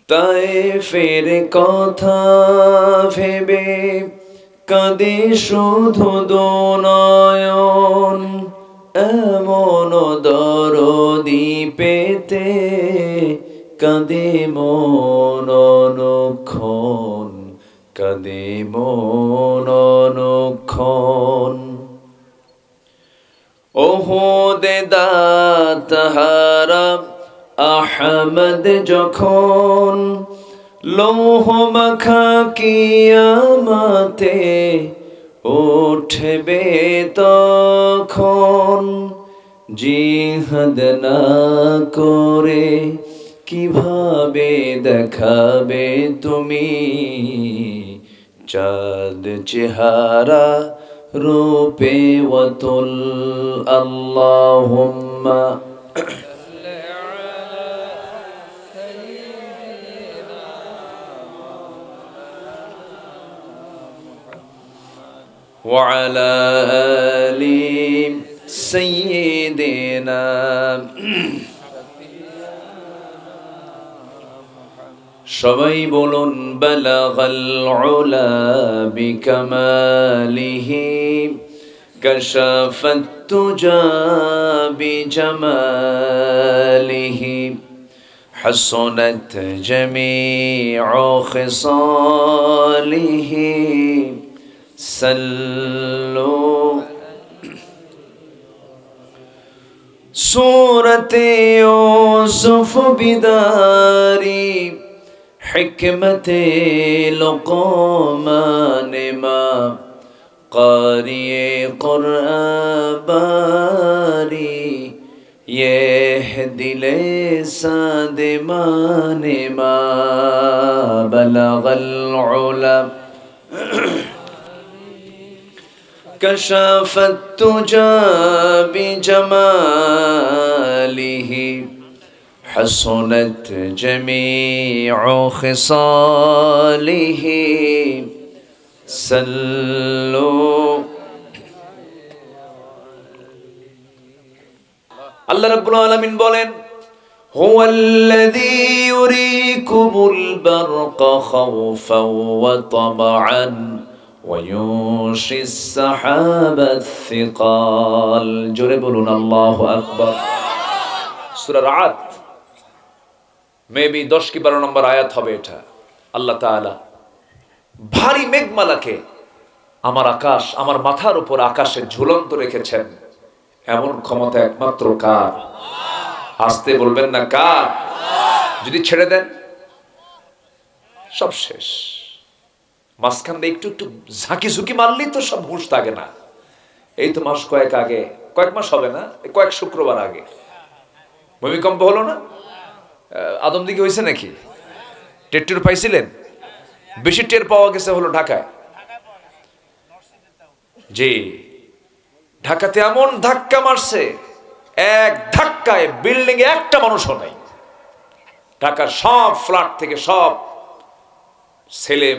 তায়েফের কথা ভেবে কাঁদে শুধু দোনয়ন, এমন দরদি পেতে কাঁদে মন অনুক্ষণ, কাঁদে মন অনুক্ষণ। ওহুদে দাঁতহারা আহমদ যখন লৌহ মাখা কিয়ামতে উঠবে তখন, জিহাদ না করে কিভাবে দেখাবে তুমি চাঁদ চেহারা রূপে ওয়াতুল। আল্লাহুম্মা وعلى آل سيدنا সবাই বলুন বালাগাল উলা বিকামালিহি কাশাফাত তুজা বিজামালিহি হাসনাত জামিউ খিসালিহি সাল্লু। সূরতে ইউসুফ বিদারি হিকমতে লুকমান মা কারিয়ে কুরআন বারি يهدي لسان مان ما بلغ العلا كشف التجى بجماله حسنت جميع خصاله صلوا। আল্লাহ রাব্বুল আলামিন বলেন হুয়াল্লাযী ইউরীকুমুল বারকা খাওফান ওয়া তামআন ওয়া ইউনশিস সাহাবাত সিকাল। জোরে বলুন আল্লাহু আকবার। সূরা রা'দ মেবি 10 কি 12 নম্বর আয়াত হবে এটা। আল্লাহ তাআলা ভারী মেঘমালাকে আমার আকাশ, আমার মাথার উপর আকাশে ঝুলন্ত রেখেছেন। এমন ক্ষমতা একমাত্র কার? আসতে বলবেন না কার? যদি ছেড়ে দেন সব শেষ। মাঝখান দিয়ে একটু একটু ঝাঁকি ঝুঁকি মারলেই তো সব হুঁশ থাকে না। এই তো মাস কয়েক আগে, কয়েক মাস হবে না, কয়েক শুক্রবার আগে ভূমিকম্প হলো না? আদমদিঘি হয়েছে নাকি? টের পাইছিলেন? বেশি টের পাওয়া গেছে হলো ঢাকায়। জি, ঢাকাতে এমন ধাক্কা মারছে, এক ধাক্কায় বিল্ডিং এ একটা মানুষও নাই। ঢাকার সব ফ্ল্যাট থেকে, সব ছেলে,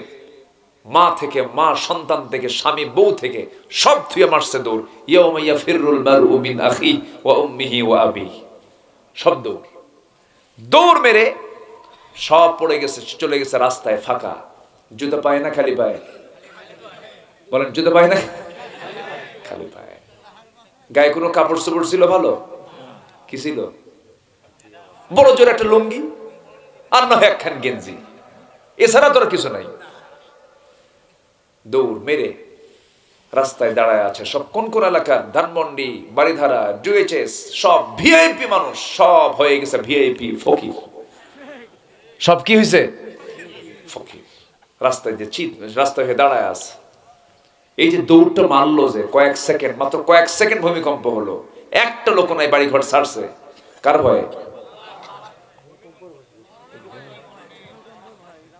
মা থেকে, মা সন্তান থেকে, স্বামী বউ থেকে সব থুয়ে মারছে দৌড়। ইয়াউমা ইয়াফিরুল মারউ মিন আখি ওয়া উম্মিহি ওয়া আবিহি। সব দৌড়, দৌড় মেরে সব পড়ে গেছে, চলে গেছে রাস্তায় ফাঁকা। জুতা পায় না খালি পায়? বলেন জুতা পায় না খালি পায়। গায়ে কোনো কাপড় চোপড় ছিল ভালো? কি ছিল? বড় জোর একটা লুঙ্গি আর না একখান গেঞ্জি, এছাড়া তোর কিছু নাই। দৌড় মেরে রাস্তায় দাঁড়ায় আছে সব কোন কোন এলাকার, ধানমন্ডি, বাড়িধারা, ডুএচএস, সব ভিআইপি মানুষ, সব হয়ে গেছে ভিআইপি ফকির। সব কি হয়েছে? ফকির। রাস্তায় যে রাস্তায় হয়ে দাঁড়ায় আছে। এই যে দৌড়টা মারলো যে কয়েক সেকেন্ড, মাত্র কয়েক সেকেন্ড ভূমিকম্প হলো, একটা লোক নাই বাড়ি ঘর ছাড়ছে। কার ভয়ে?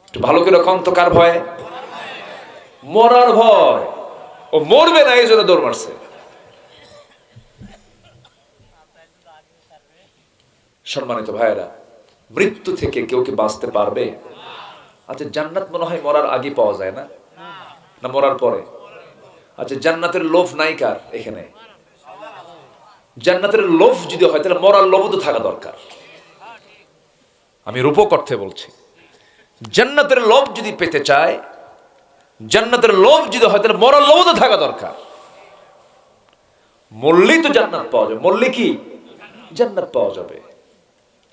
একটু ভালো করে কম তো, কার ভয়ে? মরার ভয়। ও মরবে না এই জন্য দৌড় মারছে। সম্মানিত ভাইয়েরা, মৃত্যু থেকে কেউ কি বাঁচতে পারবে? আচ্ছা, জান্নাত মনে হয় মরার আগে পাওয়া যায় না, না মরার পরে? আচ্ছা, জান্নাতের লোভ নাই কার এখানে? জান্নাতের লোভ যদি হয় তাহলে মরার লোভ তো থাকা দরকার। আমি রূপক অর্থে বলছি। জান্নাতের লোভ যদি পেতে চায়, জান্নাতের লোভ যদি হয়, তাহলে মরার লোভ তো থাকা দরকার। মরলেই তো জান্নাত পাওয়া যাবে, মরলে কি জান্নাত পাওয়া যাবে।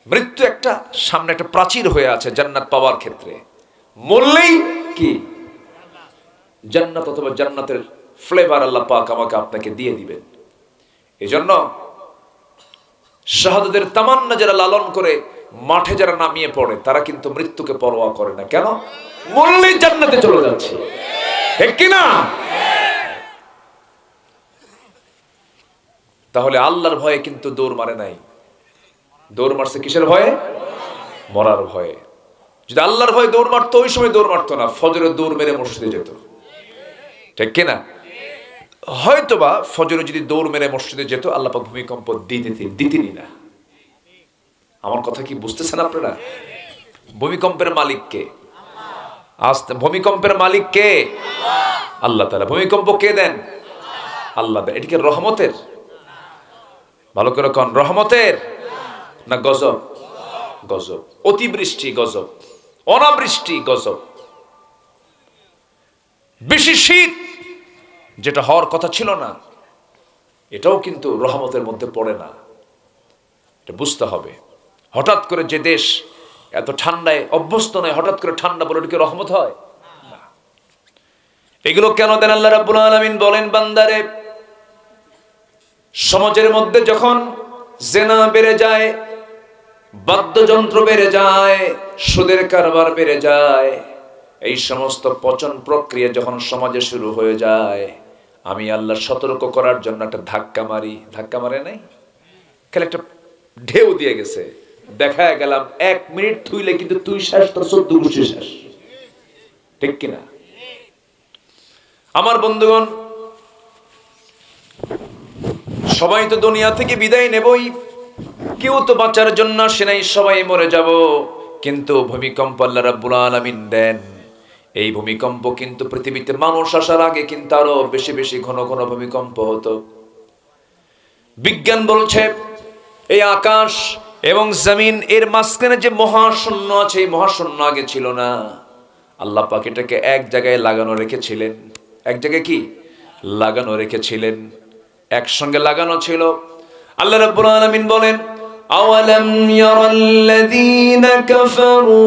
মৃত্যু একটা সামনে একটা প্রাচীর হয়ে আছে জান্নাত পাওয়ার ক্ষেত্রে। মরলেই কি জান্নাত অথবা জান্নাতের ফ্লেভার আল্লাহ পাক আমাকে আপনাকে দিয়ে দিবেন। এই জন্য শাহাদাতের তামান্না যারা লালন করে মাঠে যারা নামিয়ে পড়ে, তারা কিন্তু মৃত্যুকে পরোয়া করে না। কেন? মরলেই জান্নাতে চলে যাচ্ছে, ঠিক কিনা? তাহলে আল্লাহর ভয়ে কিন্তু দৌড় মারে নাই। দৌড় মারছে কিসের ভয়ে? মরার ভয়ে। যদি আল্লাহর ভয়ে দৌড় মারতো, ওই সময় দৌড় মারতো না, ফজরের দৌড় মেরে মসজিদে যেত, ঠিক কিনা? হয়তোবা ফজরে যদি দৌড় মেরে মসজিদে যেত, আল্লাহ পাক ভূমিকম্প দিতেনি না। আমার কথা কি বুঝতেছেন আপনারা? ভূমিকম্পের মালিক কে? ভূমিকম্পের মালিক কে? আল্লাহ তাআলা। ভূমিকম্প কে দেন? আল্লাহ দেন। এটিকে রহমতের? ভালো করে কোন, রহমতের না গজব? গজব। অতিবৃষ্টি গজব, অনাবৃষ্টি গজব। বেশি শীত যেটা হওয়ার কথা ছিল না, এটাও কিন্তু রহমতের মধ্যে পড়ে না, এটা বুঝতে হবে। হঠাৎ করে যে দেশ এত ঠান্ডায় অভ্যস্ত নয়, হঠাৎ করে ঠান্ডা বলে ওটা কি রহমত হয়? না। এগুলো কেন দেন আল্লাহ রাব্বুল আলামিন? বলেন, বান্দারে, সমাজের মধ্যে যখন জেনা বেড়ে যায়, বাদ্যযন্ত্র বেড়ে যায়, সুদের কারবার বেড়ে যায়, এই সমস্ত পচন প্রক্রিয়া যখন সমাজে শুরু হয়ে যায়, আমি আল্লাহ সতর্ক করার জন্য একটা ধাক্কা মারি। ধাক্কা মারে নাই, খালি একটা ঢেউ দিয়ে গেছে, দেখা গেলাম 1 মিনিট থুইলে কিন্তু তুই শেষ, তোর 14 গোষ্ঠী শেষ, ঠিক কিনা? আমার বন্ধুগণ, সবাই তো দুনিয়া থেকে বিদায় নেবই, কেউ তো বাঁচার জন্য আসে নাই, সবাই মরে যাব। কিন্তু ভূমিকম্প আল্লাহ রাব্বুল আলামিন দেন। এই ভূমিকম্প কিন্তু পৃথিবীতে মানুষ আসার আগে কিন্তু আরো বেশি বেশি ঘন ঘন ভূমিকম্প হতো। বিজ্ঞান বলছে এই আকাশ এবং জমিন এর মাঝখানে যে মহাশূন্য আছে, এই মহাশূন্য আগে ছিল না। আল্লাহ পাক এটাকে এক জায়গায় লাগানো রেখেছিলেন। এক জায়গায় কি লাগানো রেখেছিলেন? একসঙ্গে লাগানো ছিল। আল্লাহ রাব্বুল আলামিন বলেন, আওয়ালাম ইয়ারাল্লাযীনা কাফারু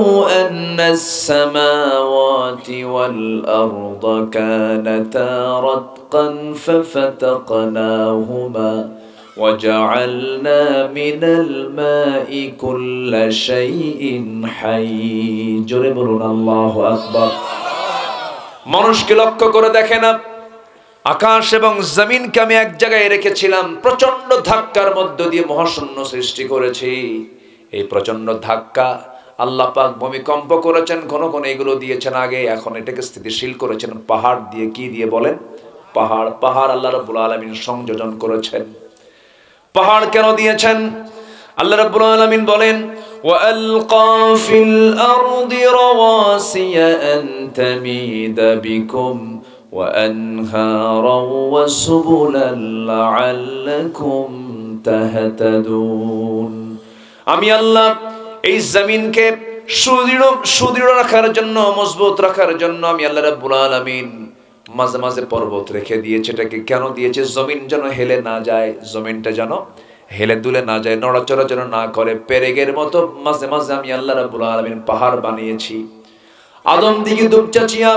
আন্নাস সামাওয়াতি ওয়াল আরদা কানাতা রাতকান ফাফাতাকনাহুমা وجعلنا من الماء كل شيء حي জোরে বলুন আল্লাহু আকবার। মানুষকে লক্ষ্য করে দেখে না, আকাশ এবং জমিনকে আমি এক জায়গায় রেখেছিলাম, প্রচন্ড ধাক্কার মধ্য দিয়ে মহাশূন্য সৃষ্টি করেছি। এই প্রচন্ড ধাক্কা আল্লাহ পাক ভূমিকম্প করেছেন, ঘন ঘন এগুলো দিয়েছেন আগে, এখন এটাকে স্থিতিশীল করেছেন পাহাড় দিয়ে। কি দিয়ে বলেন? পাহাড়। পাহাড় আল্লাহ রাব্বুল আলামিন সংযোজন করেছেন। পাহাড় কেন দিয়েছেন? আল্লাহ রাব্বুল আলামিন বলেন, وَأَلْقَى فِي الْأَرْضِ رَوَاسِيَ أَن تَمِيدَ بِكُمْ وَأَنْهَارًا وَسُبُلًا لَعَلَّكُمْ تَهْتَدُونَ। আমি আল্লাহ এই জমিনকে সুদৃঢ় রাখার জন্য, মজবুত রাখার জন্য আমি আল্লাহ রাব্বুল আলামিন মাঝে মাঝে পর্বত রেখে দিয়েছে। এটাকে কেন দিয়েছে? জমিন যেন হেলে না যায়, জমিনটা যেন হেলে দুলে না যায়, নড়াচড়া যেন না করে। পেরেকের মতো মাঝে মাঝে আমি আল্লাহ রাব্বুল আলামিন পাহাড় বানিয়েছি। আদমদিঘি, দুপচাচিয়া,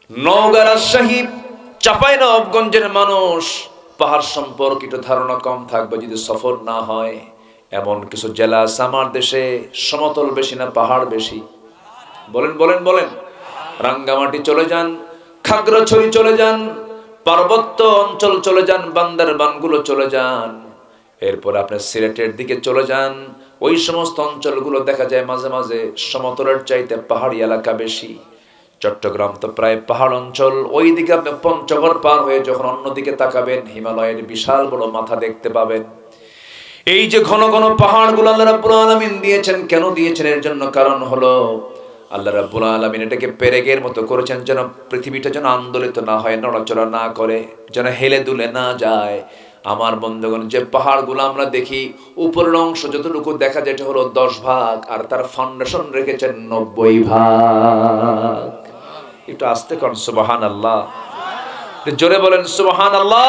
নওগাঁ, রাজশাহী, চাঁপাইনবাবগঞ্জের মানুষ পাহাড় সম্পর্কিত ধারণা কম থাকবে যদি সফর না হয়। এমন কিছু জেলা আছে আমার দেশে, সমতল বেশি না পাহাড় বেশি? বলেন বলেন বলেন। রাঙ্গামাটি চলে যান, খাগড়াছড়ি চলে যান, পার্বত্য অঞ্চল চলে যান, বান্দরবানগুলো চলে যান, এরপর আপনি সিলেটের দিকে চলে যান, ওই সমস্ত অঞ্চলগুলো দেখা যায় মাঝে মাঝে সমতলের চাইতে পাহাড়ি এলাকা বেশি। চট্টগ্রাম তো প্রায় পাহাড় অঞ্চল। ওই দিকে আপনি পঞ্চগড় পার হয়ে যখন অন্যদিকে তাকাবেন, হিমালয়ের বিশাল বড় মাথা দেখতে পাবেন। এই যে ঘন ঘন পাহাড়গুলো আল্লাহ রাব্বুল আলামিন দিয়েছেন, কেন দিয়েছেন? এর জন্য কারণ হলো আল্লাহ রাব্বুল আলামিন এটাকে পেরেকের মতো করেছেন, যেন পৃথিবীটা যেন আন্দোলিত না হয়, নড়াচড়া না করে, যেন হেলে দুলে না যায়। আমার বন্ধুগণ, যে পাহাড়গুলো আমরা দেখি উপরের অংশ যতটুকু দেখা যায় এটা হলো 10 ভাগ, আর তার ফাউন্ডেশন রেখেছেন 90 ভাগ। একটু আস্তে করেন সুবহানাল্লাহ, জোরে বলেন সুবহানাল্লাহ।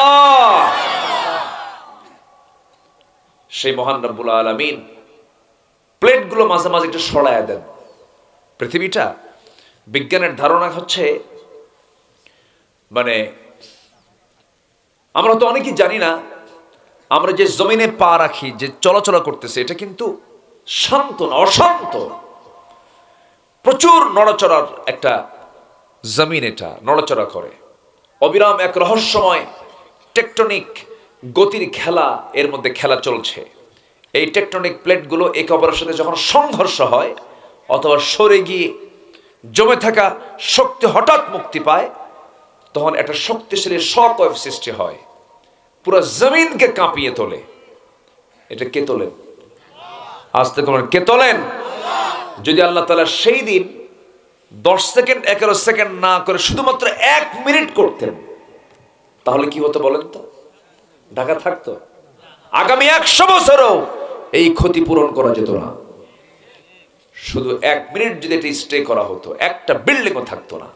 সেই মহান রব্বুল আলামিন প্লেটগুলো মাঝে মাঝে একটু সরায়া দেন। পৃথিবীটা, বিজ্ঞানের ধারণা হচ্ছে, মানে আমরা তো অনেকেই জানি না, আমরা যে জমিনে পা রাখি, যে চলাচলা করতেছে, এটা কিন্তু শান্ত না, অশান্ত। প্রচুর নড়াচড়ার একটা জমিন, এটা নড়াচড়া করে অবিরাম, এক রহস্যময় টেকটনিক গতির খেলা এর মধ্যে খেলা চলছে। এই টেকটনিক প্লেটগুলো একে অপরের সাথে যখন সংঘর্ষ হয় অথবা সরে গিয়ে জমে থাকা শক্তি হঠাৎ মুক্তি পায়, তখন একটা শক্তিশালী শক ওয়েভ সৃষ্টি হয়, পুরো জমিনকে কাঁপিয়ে তোলে। এটা কে তোলেন? আস্তে করে, কে তোলেন? যদি আল্লাহ তাআলা সেই দিন 10 সেকেন্ড 11 সেকেন্ড না করে শুধুমাত্র 1 মিনিট করতেন, তাহলে কি হতো বলেন তো? ঢাকা থাকতো? আগামী 100 বছরও এই ক্ষতি পূরণ করা যেত না। শুধু 1 মিনিট যদি এটা স্টে করা হতো, একটা বিল্ডিংও থাকতো না।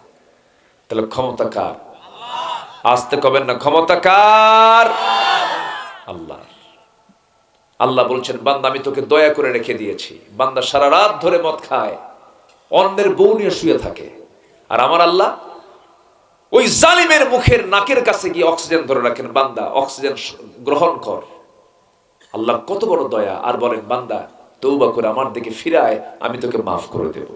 তাহলে ক্ষমতা কার? আস্তে কবেন না, ক্ষমতা কার? আল্লাহ। আল্লাহ বলছেন, বান্দা আমি তোকে দয়া করে রেখে দিয়েছি। বান্দা সারা রাত ধরে মদ খায়, অন্যের বউ নিয়ে শুয়ে থাকে, আর আমার আল্লাহ ওই জালিমের মুখের নাকের কাছে গিয়ে অক্সিজেন ধরে রাখেন, বান্দা অক্সিজেন গ্রহণ কর। আল্লাহ কত বড় দয়া, আর বলেন বান্দা তওবা করে আমার দিকে ফিরায়, আমি তোকে মাফ করে দেব।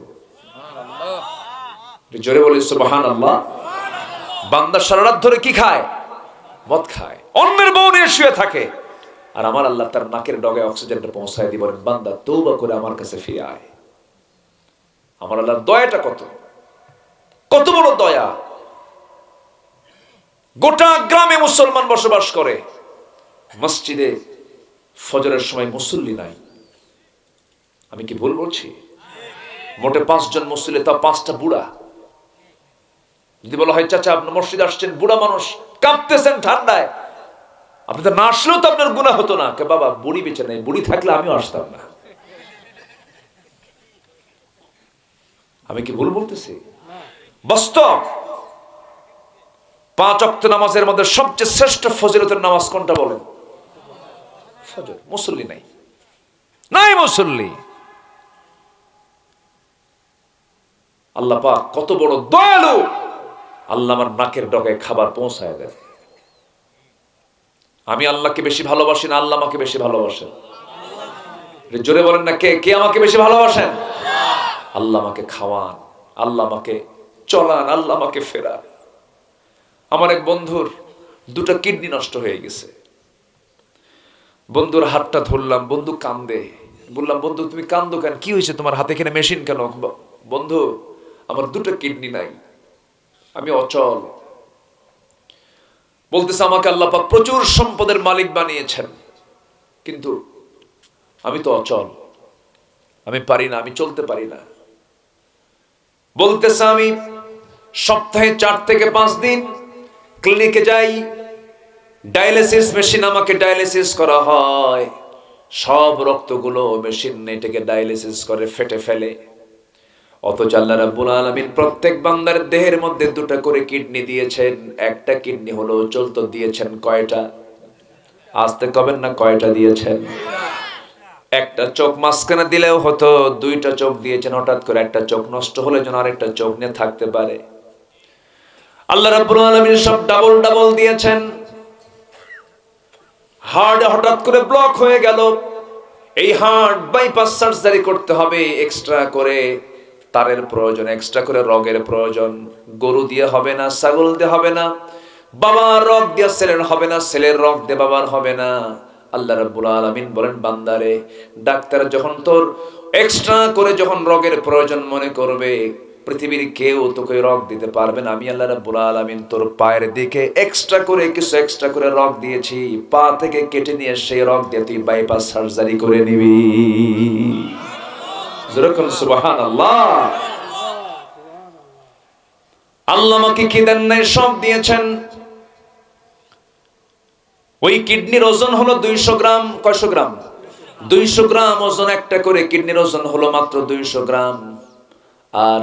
জোরে বলি সুবহানাল্লাহ। বান্দা সারা রাত ধরে কি খায়? মদ খায়, অন্যের বউ নিয়ে শুয়ে থাকে, আর আমার আল্লাহ তার নাকের ডগায় অক্সিজেনটা পৌঁছায় দিয়ে বলেন, বান্দা তওবা করে আমার কাছে ফিরে আয়। আমার আল্লাহর দয়াটা কত, কত বড় দয়া। গোটা গ্রামে মুসলমান বসবাস করে, মসজিদে ফজরের সময় মুসল্লি নাই। আমি কি ভুল বলছি? মোটে 5 জন মুসল্লি, তা 5টা বুড়া। যদি বলা হয় চাচা আপনি মসজিদে আসছেন, বুড়া মানুষ কাঁপতেছেন ঠান্ডায়, আপনি তো না আসলেও তো আপনার গুনাহ হতো না। কে বাবা, বুড়ি বেঁচে নেই, বুড়ি থাকলে আমিও আসতাম না। আমি কি ভুল বলতেছি? বাস্তব। 5 ওয়াক্ত নামাজের মধ্যে সবচেয়ে শ্রেষ্ঠ ফজিলতের নামাজ কোনটা বলেন? ফজর। মুসল্লি নাই, নাই মুসল্লি। আল্লাহ পাক কত বড় দয়ালু, আল্লাহ আমার নাকের ডগায় খাবার পৌঁছায় দেয়। আমি আল্লাহকে বেশি ভালোবাসি না আল্লাহ আমাকে বেশি ভালোবাসেন? জোরে বলেন না, কে কে আমাকে বেশি ভালোবাসেন? আল্লাহ আমাকে খাওয়ান, আল্লাহ আমাকে চলান, আল্লাহ আমাকে ফেরান। আমার এক বন্ধুর 2টা কিডনি নষ্ট হয়ে গেছে। বন্ধুর হাতটা ধরলাম, বন্ধু কান্দে। বললাম, বন্ধু তুমি কান্দো কেন? কি হয়েছে তোমার হাতে? এখানে মেশিন কেন? বন্ধু আমার 2টা কিডনি নাই, আমি অচল। বলতেছে আমাকে আল্লাহ পাক প্রচুর সম্পদের মালিক বানিয়েছেন, কিন্তু আমি তো অচল, আমি পারি না, আমি চলতে পারি না। বলতেছে আমি সপ্তাহে 4 থেকে 5 দিন ক্লিনিকে যাই, ডায়ালিসিস মেশিন আমাকে ডায়ালিসিস করা হয়, সব রক্তগুলো মেশিন এটাকে ডায়ালিসিস করে ফেটে ফেলে। অথচ আল্লাহ রাব্বুল আলামিন প্রত্যেক বান্দার দেহের মধ্যে 2টা করে কিডনি দিয়েছেন। একটা কিডনি হলো চলতে দিয়েছেন কয়টা? আস্তে কবেন না, কয়টা দিয়েছেন? একটা চোখ মাঝখানে দিলেও হতো, 2টা চোখ দিয়েছেন। হঠাৎ করে একটা চোখ নষ্ট হলে যেন আরেকটা চোখ নিয়ে থাকতে পারে। আল্লাহ রাব্বুল আলামিন সব ডাবল ডাবল দিয়েছেন। হার্ট হঠাৎ করে ব্লক হয়ে গেল, এই হার্ট বাইপাস সার্জারি করতে হবে, এক্সট্রা করে তারের প্রয়োজন, এক্সট্রা করে রগের প্রয়োজন। গরু দিয়ে হবে না, ছাগল দিয়ে হবে না, বাবার রগ দিয়ে ছেলের হবে না, ছেলের রগ দিয়ে বাবার হবে না। আল্লাহ রাব্বুল আলামিন বলেন, বান্দারে ডাক্তার যখন তোর এক্সট্রা করে যখন রগের প্রয়োজন মনে করবে, পৃথিবীর কেউ তোকে রগ দিতে পারবে না। আমি আল্লাহ রাব্বুল আলামিন তোর পায়ের দিকে এক্সট্রা করে কিছু এক্সট্রা করে রগ দিয়েছি, পা থেকে কেটে নিয়ে সেই রগ দিয়ে তুই বাইপাস সার্জারি করে নিবি। যেরকম সুবহানাল্লাহ। আল্লাহ আমাকে কি দেন নাই? সব দিয়েছেন। ওই কিডনির ওজন হলো 200 গ্রাম। কয়শো গ্রাম? 200 গ্রাম ওজন একটা করে কিডনির ওজন হলো মাত্র 200 গ্রাম। আর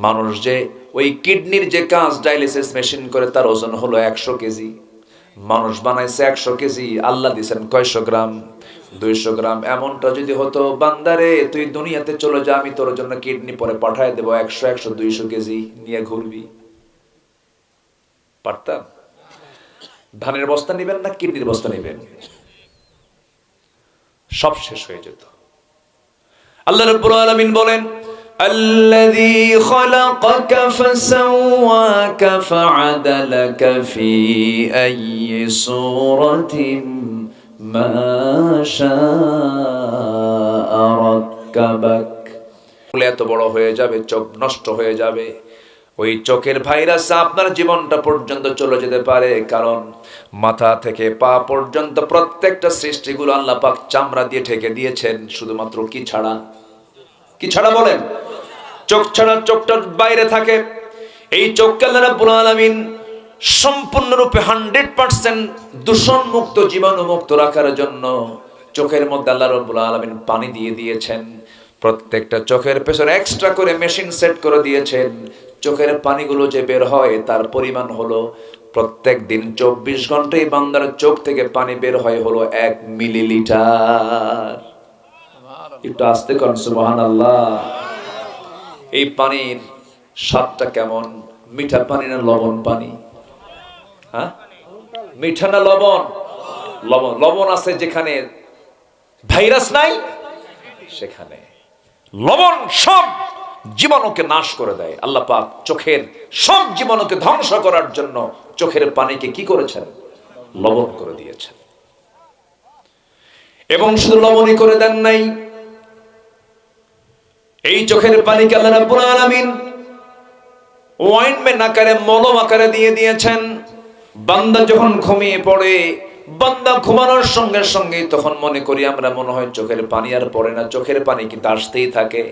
মানুষ যে ওই কিডনির যে কাজ ডায়ালিসিস মেশিন করে তার ওজন হলো 100 কেজি। মানুষ বানাইছে 100 কেজি, আল্লাহ দিয়েছেন কয়শো গ্রাম? 200 গ্রাম। এমনটা যদি হতো, বান্দারে তুই দুনিয়াতে চলে যা, আমি তোর জন্য কিডনি পরে পাঠায় দেবো, 100 200 কেজি নিয়ে ঘুরবি। পারতাম? ধানের বস্তা নিবেন না কিডনির বস্তা নিবেন? সব শেষ হয়ে যেত। আল্লাহ রাব্বুল আলামিন বলেন, الذي خلقك فسواك فعدلك في أي صورة ما شاء ركبك। এত বড় হয়ে যাবে, চোখ নষ্ট হয়ে যাবে। ওই চোখের ভাইরাস আপনার জীবনটা পর্যন্ত চলে যেতে পারে, কারণ মাথা থেকে পা পর্যন্ত প্রত্যেকটা সৃষ্টিগুলো আল্লাহ পাক চামড়া দিয়ে ঢেকে দিয়েছেন, শুধুমাত্র কি ছাড়া? কি ছাড়া বলেন? চোখ ছাড়া। চোখটার বাইরে থাকে। এই চোখকে আল্লাহ রাব্বুল আলামিন সম্পূর্ণরূপে 100% দূষণ মুক্ত, জীবাণু মুক্ত রাখার জন্য চোখের মধ্যে আল্লাহ রাব্বুল আলামিন পানি দিয়ে দিয়েছেন। প্রত্যেকটা চোখের পেছনে এক্সট্রা করে মেশিন সেট করে দিয়েছেন। চোখের পানিগুলো যে বের হয় তার পরিমাণ হলো প্রত্যেক দিন 24 ঘন্টায় বান্দার চোখ থেকে পানি বের হয় হলো 1 মিলিলিটার। একটু আস্তে করেন সুবহানাল্লাহ। এই পানির স্বাদটা কেমন? মিঠা পানি না লবণ পানি? হ্যাঁ, মিঠা না লবণ? লবণ। লবণ আছে যেখানে ভাইরাস নাই, সেখানে লবণ সব জীবাণুকে নাশ করে দেয়। আল্লাহ পাক চোখের সব জীবাণুকে ধ্বংস করার জন্য চোখের পানিকে কি করেছেন? লবণ করে দিয়েছেন। এবং শুধু লবণই করে দেন নাই, এই চোখের পানিকে আল্লাহ রাব্বুল আলামিন ওয়াইনমেন্ট আকারে, মলম আকারে দিয়ে দিয়েছেন। বান্দা যখন ঘুমিয়ে পড়ে, বান্দা ঘুমানোর সঙ্গে সঙ্গে তখন মনে করি আমরা মনে হয় চোখের পানি আর পড়ে না, চোখের পানি কিন্তু আসতেই থাকে।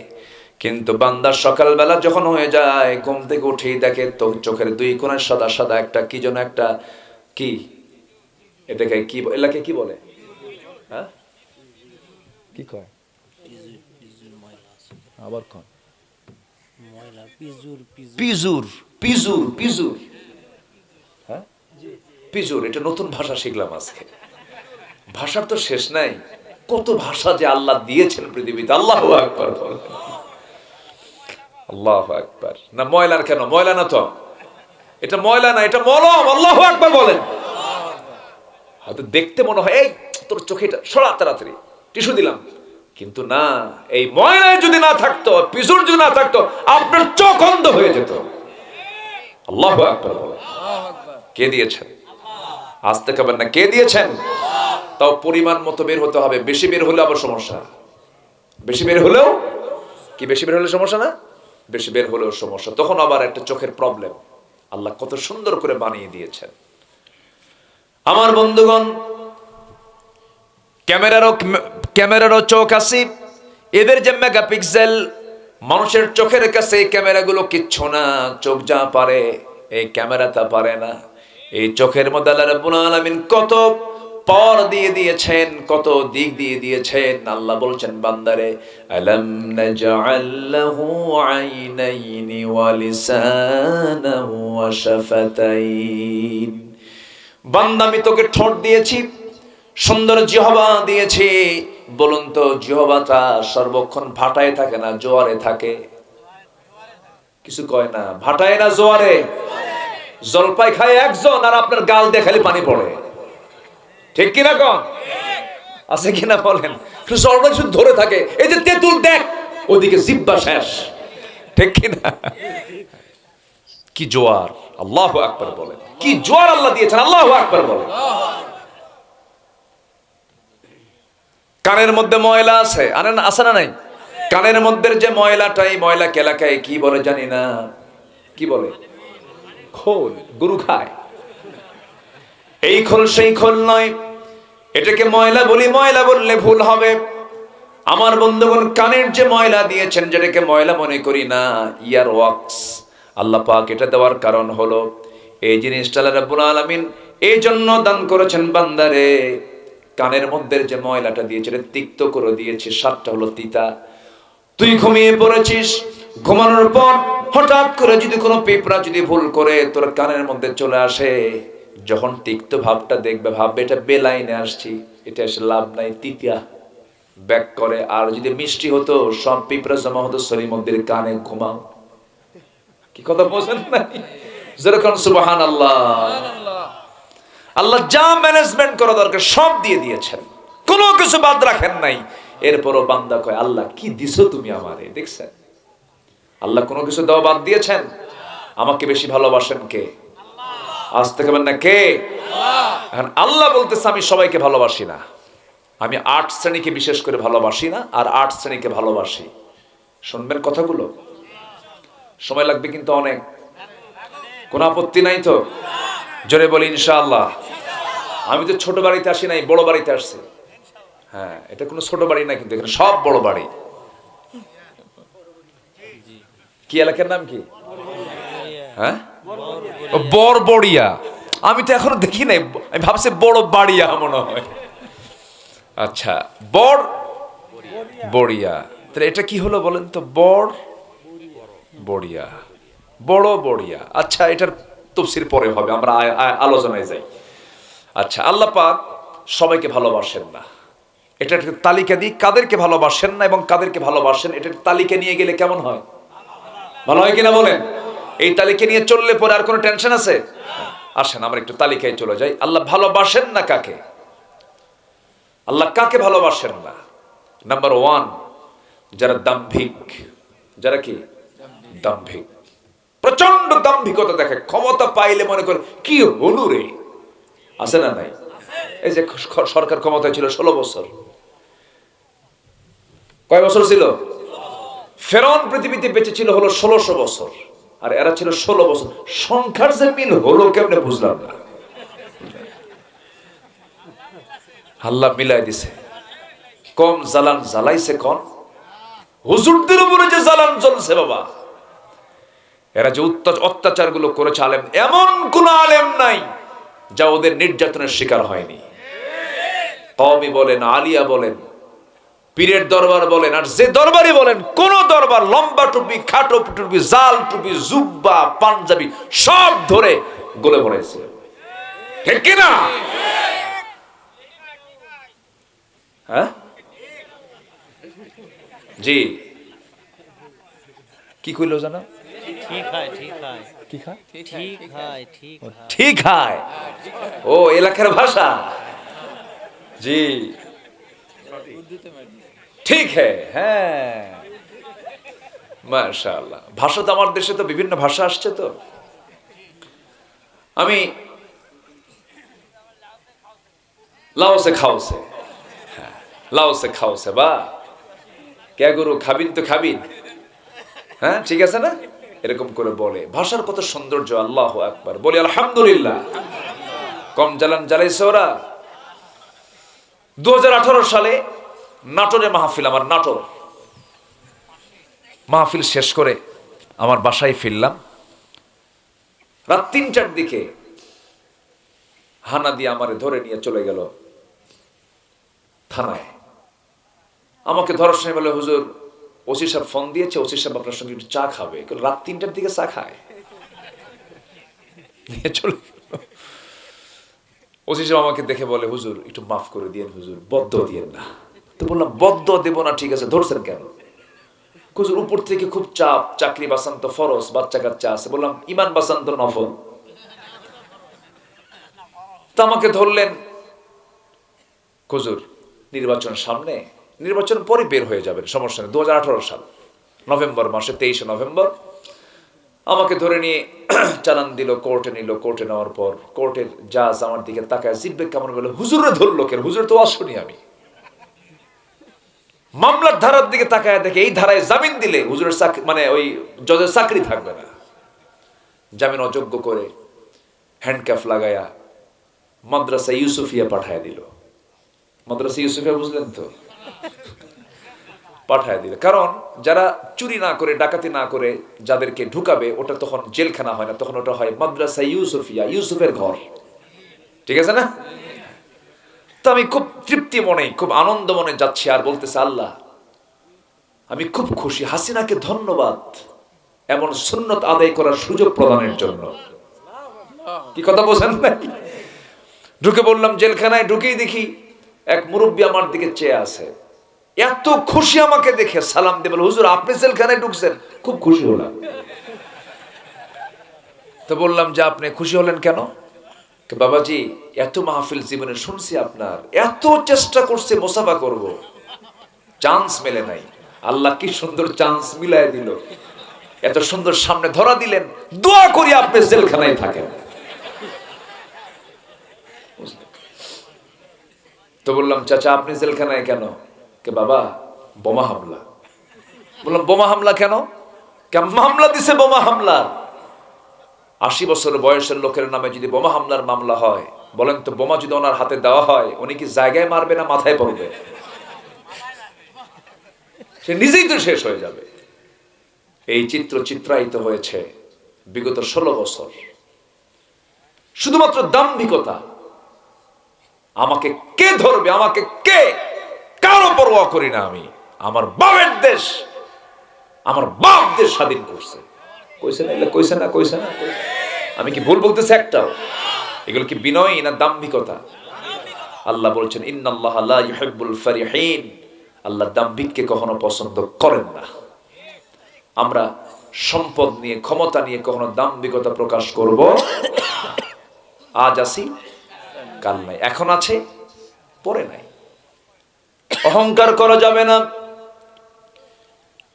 কিন্তু বান্দা সকালবেলা যখন হয়ে যায়, ঘুম থেকে উঠেই দেখে তো চোখের দুই কোণে সাদা সাদা একটা কি যেন একটা, কি এটাকে কি, এলাকে কি বলে? হ্যাঁ, কি কয়? আবার কোন? পিজুর। পিজুর, পিজুর। হ্যাঁ, পিজুর। এটা নতুন ভাষা শিখলাম আজকে। ভাষার তো শেষ নাই, কত ভাষা যে আল্লাহ দিয়েছেন পৃথিবীতে। আল্লাহু আকবার। আল্লাহু আকবার। না ময়লার কেন? ময়লা না তো, এটা ময়লা না, এটা মলম। আল্লাহু আকবার বলেন। হয়তো দেখতে মনে হয় এই তোর চোখে এটা সরা, তাড়াতাড়ি টিস্যু দিলাম, কিন্তু না, এই ময়লায় যদি না থাকতো, পিজুর যদি না থাকতো, আপনার চোখ অন্ধ হয়ে যেত। আল্লাহু আকবার বলেন। কে দিয়েছেন? আস্তে খাবেন না, কে দিয়েছেন? তাও পরিমাণ মতো বের হতে হবে। বেশি বের হলে আবার সমস্যা। বেশি বের হলেও কি? বেশি বের হলে সমস্যা না? বেশি বের হলেও সমস্যা, তখন আবার একটা চোখের প্রবলেম। আল্লাহ কত সুন্দর করে বানিয়ে দিয়েছেন। আমার বন্ধুগণ, ক্যামেরারও চোখ আছে। এদের যে মেগাপিক্সেল, মানুষের চোখের কাছে এই ক্যামেরাগুলো কিচ্ছু না। চোখ যা পারে এই ক্যামেরা তা পারে না। এই চোখের মধ্যে আল্লাহ রাব্বুল আলামিন কত পাওয়ার দিয়ে দিয়েছেন, কত দিক দিয়ে দিয়েছেন। আল্লাহ বলছেন বান্দারে, আলাম নাজআল লাহু আইনাইনি ওয়া লিসানাহু ওয়া শাফাতাইন। বান্দা, আমি তোকে ঠোঁট দিয়েছি, সুন্দর জিহ্বা দিয়েছি। বলুন তো, জিহ্বাটা সর্বক্ষণ ভাটায় থাকে না জোয়ারে থাকে? কিছু কয় না, ভাটায় না জোয়ারে? জলপাই খায় একজন, আর আপনার গাল দেখালে পানি পড়ে। ঠিক কিনা কোন? আছে কিনা বলেন? জলপাই শুধু ধরে থাকে। এই যে তেঁতুল, দেখ ওদিকে জিহ্বা শেষ। ঠিক কিনা? কি জোয়ার! আল্লাহু আকবার বলেন। কি জোয়ার আল্লাহ দিয়েছেন! আল্লাহু আকবার বলেন। কানের মধ্যে ময়লা আছে, আনেন আছে না নাই? কানের মধ্যে যে ময়লাটা, এই ময়লা এলাকায় কি বলে জানি না, কি বলে? খোল। গরু খায়। এই খোল সেই খোল নয়, এটাকে ময়লা বলি। ময়লা বললে ভুল হবে। আমার বন্ধুগণ, কানের যে ময়লা দিয়েছেন, যেটাকে ময়লা মনে করি না, ইয়ার ওয়াক্স। আল্লাহ পাক এটা দেওয়ার কারণ হলো এই জিনিসটা আল্লাহ রাব্বুল আলামিন এই জন্য দান করেছেন বান্দারে, কানের মধ্যে যে ময়লাটা দিয়েছে এটা তিক্ত করে দিয়েছে, স্বাদটা হলো তিতা। তুই ঘুমিয়ে পড়েছিস, ঘুমানোর পর হঠাৎ করে যদি কোনো পিঁপড়া যদি ভুল করে তোর কানের মধ্যে চলে আসে, যখন তিক্ত ভাবটা দেখবে ভাববে এটা বেলাইনে আসছি, এটা এসে লাভ নাই, তিতিয়া ব্যাক করে। আর যদি মিষ্টি হতো সব পিঁপড়া জমা হতো শরীর মধ্যে, কানে ঘুমাও। কি কথা বলছেন নাই? যেরকম সুবহানাল্লাহ। আল্লাহ যা ম্যানেজমেন্ট করা দরকার সব দিয়ে দিয়েছেন, কোনো কিছু বাদ রাখেন নাই। এরপরও বান্দা কয় আল্লাহ কি দিছো তুমি আমারে। দেখছেন আল্লাহ কোনো কিছু দেওয়া বাদ দিয়েছেন? আমাকে বেশি ভালোবাসেন কে? আজ থেকে বলেন না কে? এখন আল্লাহ বলতেছে আমি সবাইকে ভালোবাসি না, আমি ৮ শ্রেণীকে বিশেষ করে ভালোবাসি না, আর ৮ শ্রেণীকে ভালোবাসি। শুনবেন কথাগুলো, সময় লাগবে কিন্তু অনেক। কোনো আপত্তি নাই তো? জোরে বলি ইনশাআল্লাহ। আমি তো ছোট বাড়িতে আসি নাই, বড় বাড়িতে আসছি। হ্যাঁ, এটা কোনো ছোট বাড়ি না, কিন্তু এখানে সব বড় বাড়ি। কি এলাকার নাম কি? হ্যাঁ, বড়বড়িয়া। আমি তো এখনো দেখি নাই, আমি ভাবছি বড় বাড়িয়া মনে হয়। আচ্ছা, বড়িয়া। তাহলে এটা কি হলো বলেন তো? বড়িয়া, বড় বড়িয়া। আচ্ছা, এটার তাফসীর পরে হবে, আমরা আলোচনায় যাই। আচ্ছা, আল্লাহ পাক সবাইকে ভালোবাসেন না, এটা একটা তালিকা দিই কাদেরকে ভালোবাসেন না এবং কাদেরকে ভালোবাসেন। এটার তালিকা নিয়ে গেলে কেমন হয়? ভালো হয় কিনা বলেন? এই তালিকা নিয়ে চললে পরে আর কোনো টেনশন আছে? আসেন আমরা একটু তালিকায় চলে যাই। আল্লাহ ভালোবাসেন না কাকে? আল্লাহ কাকে ভালোবাসেন না? নাম্বার 1, যারা দাম্ভিক। যারা কি? দাম্ভিক, প্রচন্ড দাম্ভিকতা দেখে, ক্ষমতা পাইলে মনে করে কি হলো রে। আছে না নাই? এই যে সরকার ক্ষমতায় ছিল 16 বছর। কয় বছর ছিল? ফেরাউন পৃথিবীতে বেঁচে ছিল হলো 1600 বছর, আর এরা ছিল 16 বছর। সংখ্যার যে মিল হলো কেমনে বুঝলাম না। আল্লাহ মিলাই দিছে। কম জ্বালান জ্বালাইছে কোন? হুজুরদের উপরে যে জ্বালান জ্বলছে বাবা। এরা যে অত্যাচার গুলো করেছে, আলেম এমন কোন আলেম নাই যা ওদের নির্যাতনের শিকার হয়নি। কওমি বলেন, আলিয়া বলেন, পীরের দরবার বলেন, আর যে দরবারই বলেন, কোন দরবার লম্বা টুপি, খাটো টুপি, জাল টুপি, জুব্বা, পাঞ্জাবি সব ধরে গলে পড়েছে। ঠিক কিনা? হ্যাঁ জি, কি কইলো জানো? ঠিক হয়। ও এলাকার ভাষা। জি ঠিক হ্যাঁ, মাশাআল্লাহ। ভাষা তো আমার দেশে তো বিভিন্ন ভাষা আসছে। তো আমি লাওসে খাওসে, হ্যাঁ লাওসে খাওসে, বা কে গুরু খাবিন তো খাবিন, হ্যাঁ ঠিক আছে না, এরকম করে বলে। ভাষার কত সৌন্দর্য, আল্লাহু আকবার। বলি আলহামদুলিল্লাহ। কম জ্বালান জ্বালাইছে ওরা। 2018 সালে নাটোরে মাহফিল, আমার নাটোর মাহফিল শেষ করে আমার বাসায় ফিরলাম। রাত 3টার দিকে হানা দিয়ে আমারে ধরে নিয়ে চলে গেল থানায়। আমাকে ধরার সময় বলে, হুজুর ওসি সাহেব ফোন দিয়েছে, ওসি সাহেব আপনার সঙ্গে একটু চা খাবে। রাত 3টার দিকে চা খায়? নিয়ে চলে ওসি সাহেব আমাকে দেখে বলে, হুজুর একটু মাফ করে দিয়েন হুজুর, বদ্ধ দিয়েন না। তো বললাম বদ্ধ দেব না, ঠিক আছে, ধরছেন কেন? হুজুর উপর থেকে খুব চাপ, চাকরি বাঁচান তো ফরজ, বাচ্চা কাচ্চা আছে। বললাম ইমান বাঁচান তো নফল। তা আমাকে ধরলেন। হুজুর নির্বাচন সামনে, নির্বাচন পরে বের হয়ে যাবেন, সমস্যা নেই। 2018 সাল নভেম্বর মাসে, 23শে নভেম্বর আমাকে ধরে নিয়ে চালান দিল, কোর্টে নিল। কোর্টে নেওয়ার পর কোর্টের জাজ আমার দিকে তাকায় জিব্বে কেমন বলে, হুজুরে ধরলো কেন? হুজুর তো আসুনি আমি। মামলার ধারার দিকে তাকায় দেখে এই ধারায় জামিন দিলে হুজুরের চাকরি, মানে ওই জজের চাকরি থাকবে না। জামিন অযোগ্য করে হ্যান্ডকাফ লাগায়া মাদ্রাসা ইউসুফিয়া পাঠায় দিল। মাদ্রাসা ইউসুফিয়া বুঝলেন তো? পাঠায় দিল। কারণ যারা চুরি না করে, ডাকাতি না করে যাদেরকে ঢুকাবে, ওটা তখন জেলখানা হয় না, তখন ওটা হয় মাদ্রাসা ইউসুফিয়া, ইউসুফের ঘর। ঠিক আছে না? তো আমি খুব তৃপ্তি মনে, খুব আনন্দ মনে যাচ্ছি আর বলতেছে, আল্লাহ আমি খুব খুশি, হাসিনাকে ধন্যবাদ এমন সুন্নত আদায় করার সুযোগ প্রদানের জন্য। কি কথা বোঝেন নাই? ঢুকে বললাম জেলখানায়, ঢুকেই দেখি এক মুরব্বী আমার দিকে চেয়ে আছে। এত খুশি আমাকে দেখে, সালাম দিয়ে বলে, হুজুর আপনি জেলখানায় ঢুকছেন? খুব খুশি হলাম। তো বললাম যে আপনি খুশি হলেন কেন? বাবাজি এত মাহফিল জীবনে শুনছি আপনার, এত চেষ্টা করছে মোসাফা করব, চান্স মেলে নাই। আল্লাহ কি সুন্দর চান্স মিলাই দিল, এত সুন্দর সামনে ধরা দিলেন, দোয়া করি আপনি জেলখানায় থাকেন। তো বললাম চাচা আপনি জেলখানায় কেন? কে বাবা বোমা হামলা। বললাম বোমা হামলা কেন? মামলা দিছে বোমা হামলার। 80 বছর বয়সের লোকের নামে যদি বোমা হামলার মামলা হয়, বলেন তো বোমা যদি ওনার হাতে দেওয়া হয়, উনি কি জায়গায় মারবে না মাথায় পড়বে? সে নিজেই তো শেষ হয়ে যাবে। এই চিত্র চিত্রায়িত হয়েছে বিগত 16 বছর। শুধুমাত্র দাম্ভিকতা। আমাকে কে ধরবে, আমাকে কে, কারো পরোয়া করি না আমি। আমার বাপের দেশ, আমার বাপ দেশ স্বাধীন করছে। কইছে না? আমি কি ভুল বলতেছি একটাও? এগুলো কি বিনয় না দাম্ভিকতা? আল্লাহ বলছেন ইন্নাল্লাহা লা ইউহিব্বুল ফারিহিন, আল্লাহ দাম্ভিককে কখনো পছন্দ করেন না। আমরা সম্পদ নিয়ে, ক্ষমতা নিয়ে কখনো দাম্ভিকতা প্রকাশ করব? আজ আছি কাল নাই, এখন আছে পরে নাই। অহংকার করা যাবে না।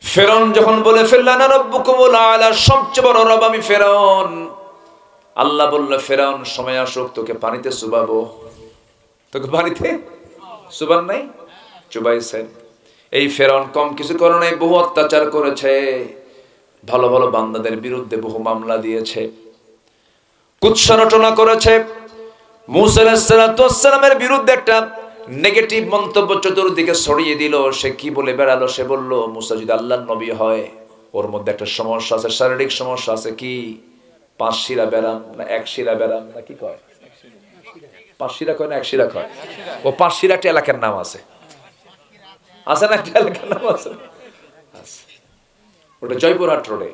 ফেরাউন যখন বলে ফেললেন রাব্বুকুমুল আলা, সবচেয়ে বড় রব আমি ফেরাউন, আল্লাহ বলল ফেরাউন সময় আসুক তোকে পানিতে চুবাবো। তোকে পানিতে চুবান নাই? চুবাইছেন। এই ফেরাউন কম কিছু করে নাই, বহু অত্যাচার করেছে, ভালো ভালো বান্দাদের বিরুদ্ধে বহু মামলা দিয়েছে, কুৎসা রটনা করেছে। মুসা আলাইহিস সালামের বিরুদ্ধে একটা নেগেটিভ মন্তব্য চতুর্দিকে ছড়িয়ে দিল। সে কি বলে বেড়ালো? সে বলল মুসা যদি আল্লাহর নবী হয়, ওর মধ্যে একটা সমস্যা আছে, শারীরিক সমস্যা আছে। কি? 5 শিরা ব্যারাম না 1 শিরা ব্যারাম না কি কয়? 5 শিরা কয় না 1 শিরা কয়? ও 5 শিরা একটা এলাকার নাম আছে, আছে না? একটা এলাকার নাম আছে। ওটা জয়পুরহাট রোডে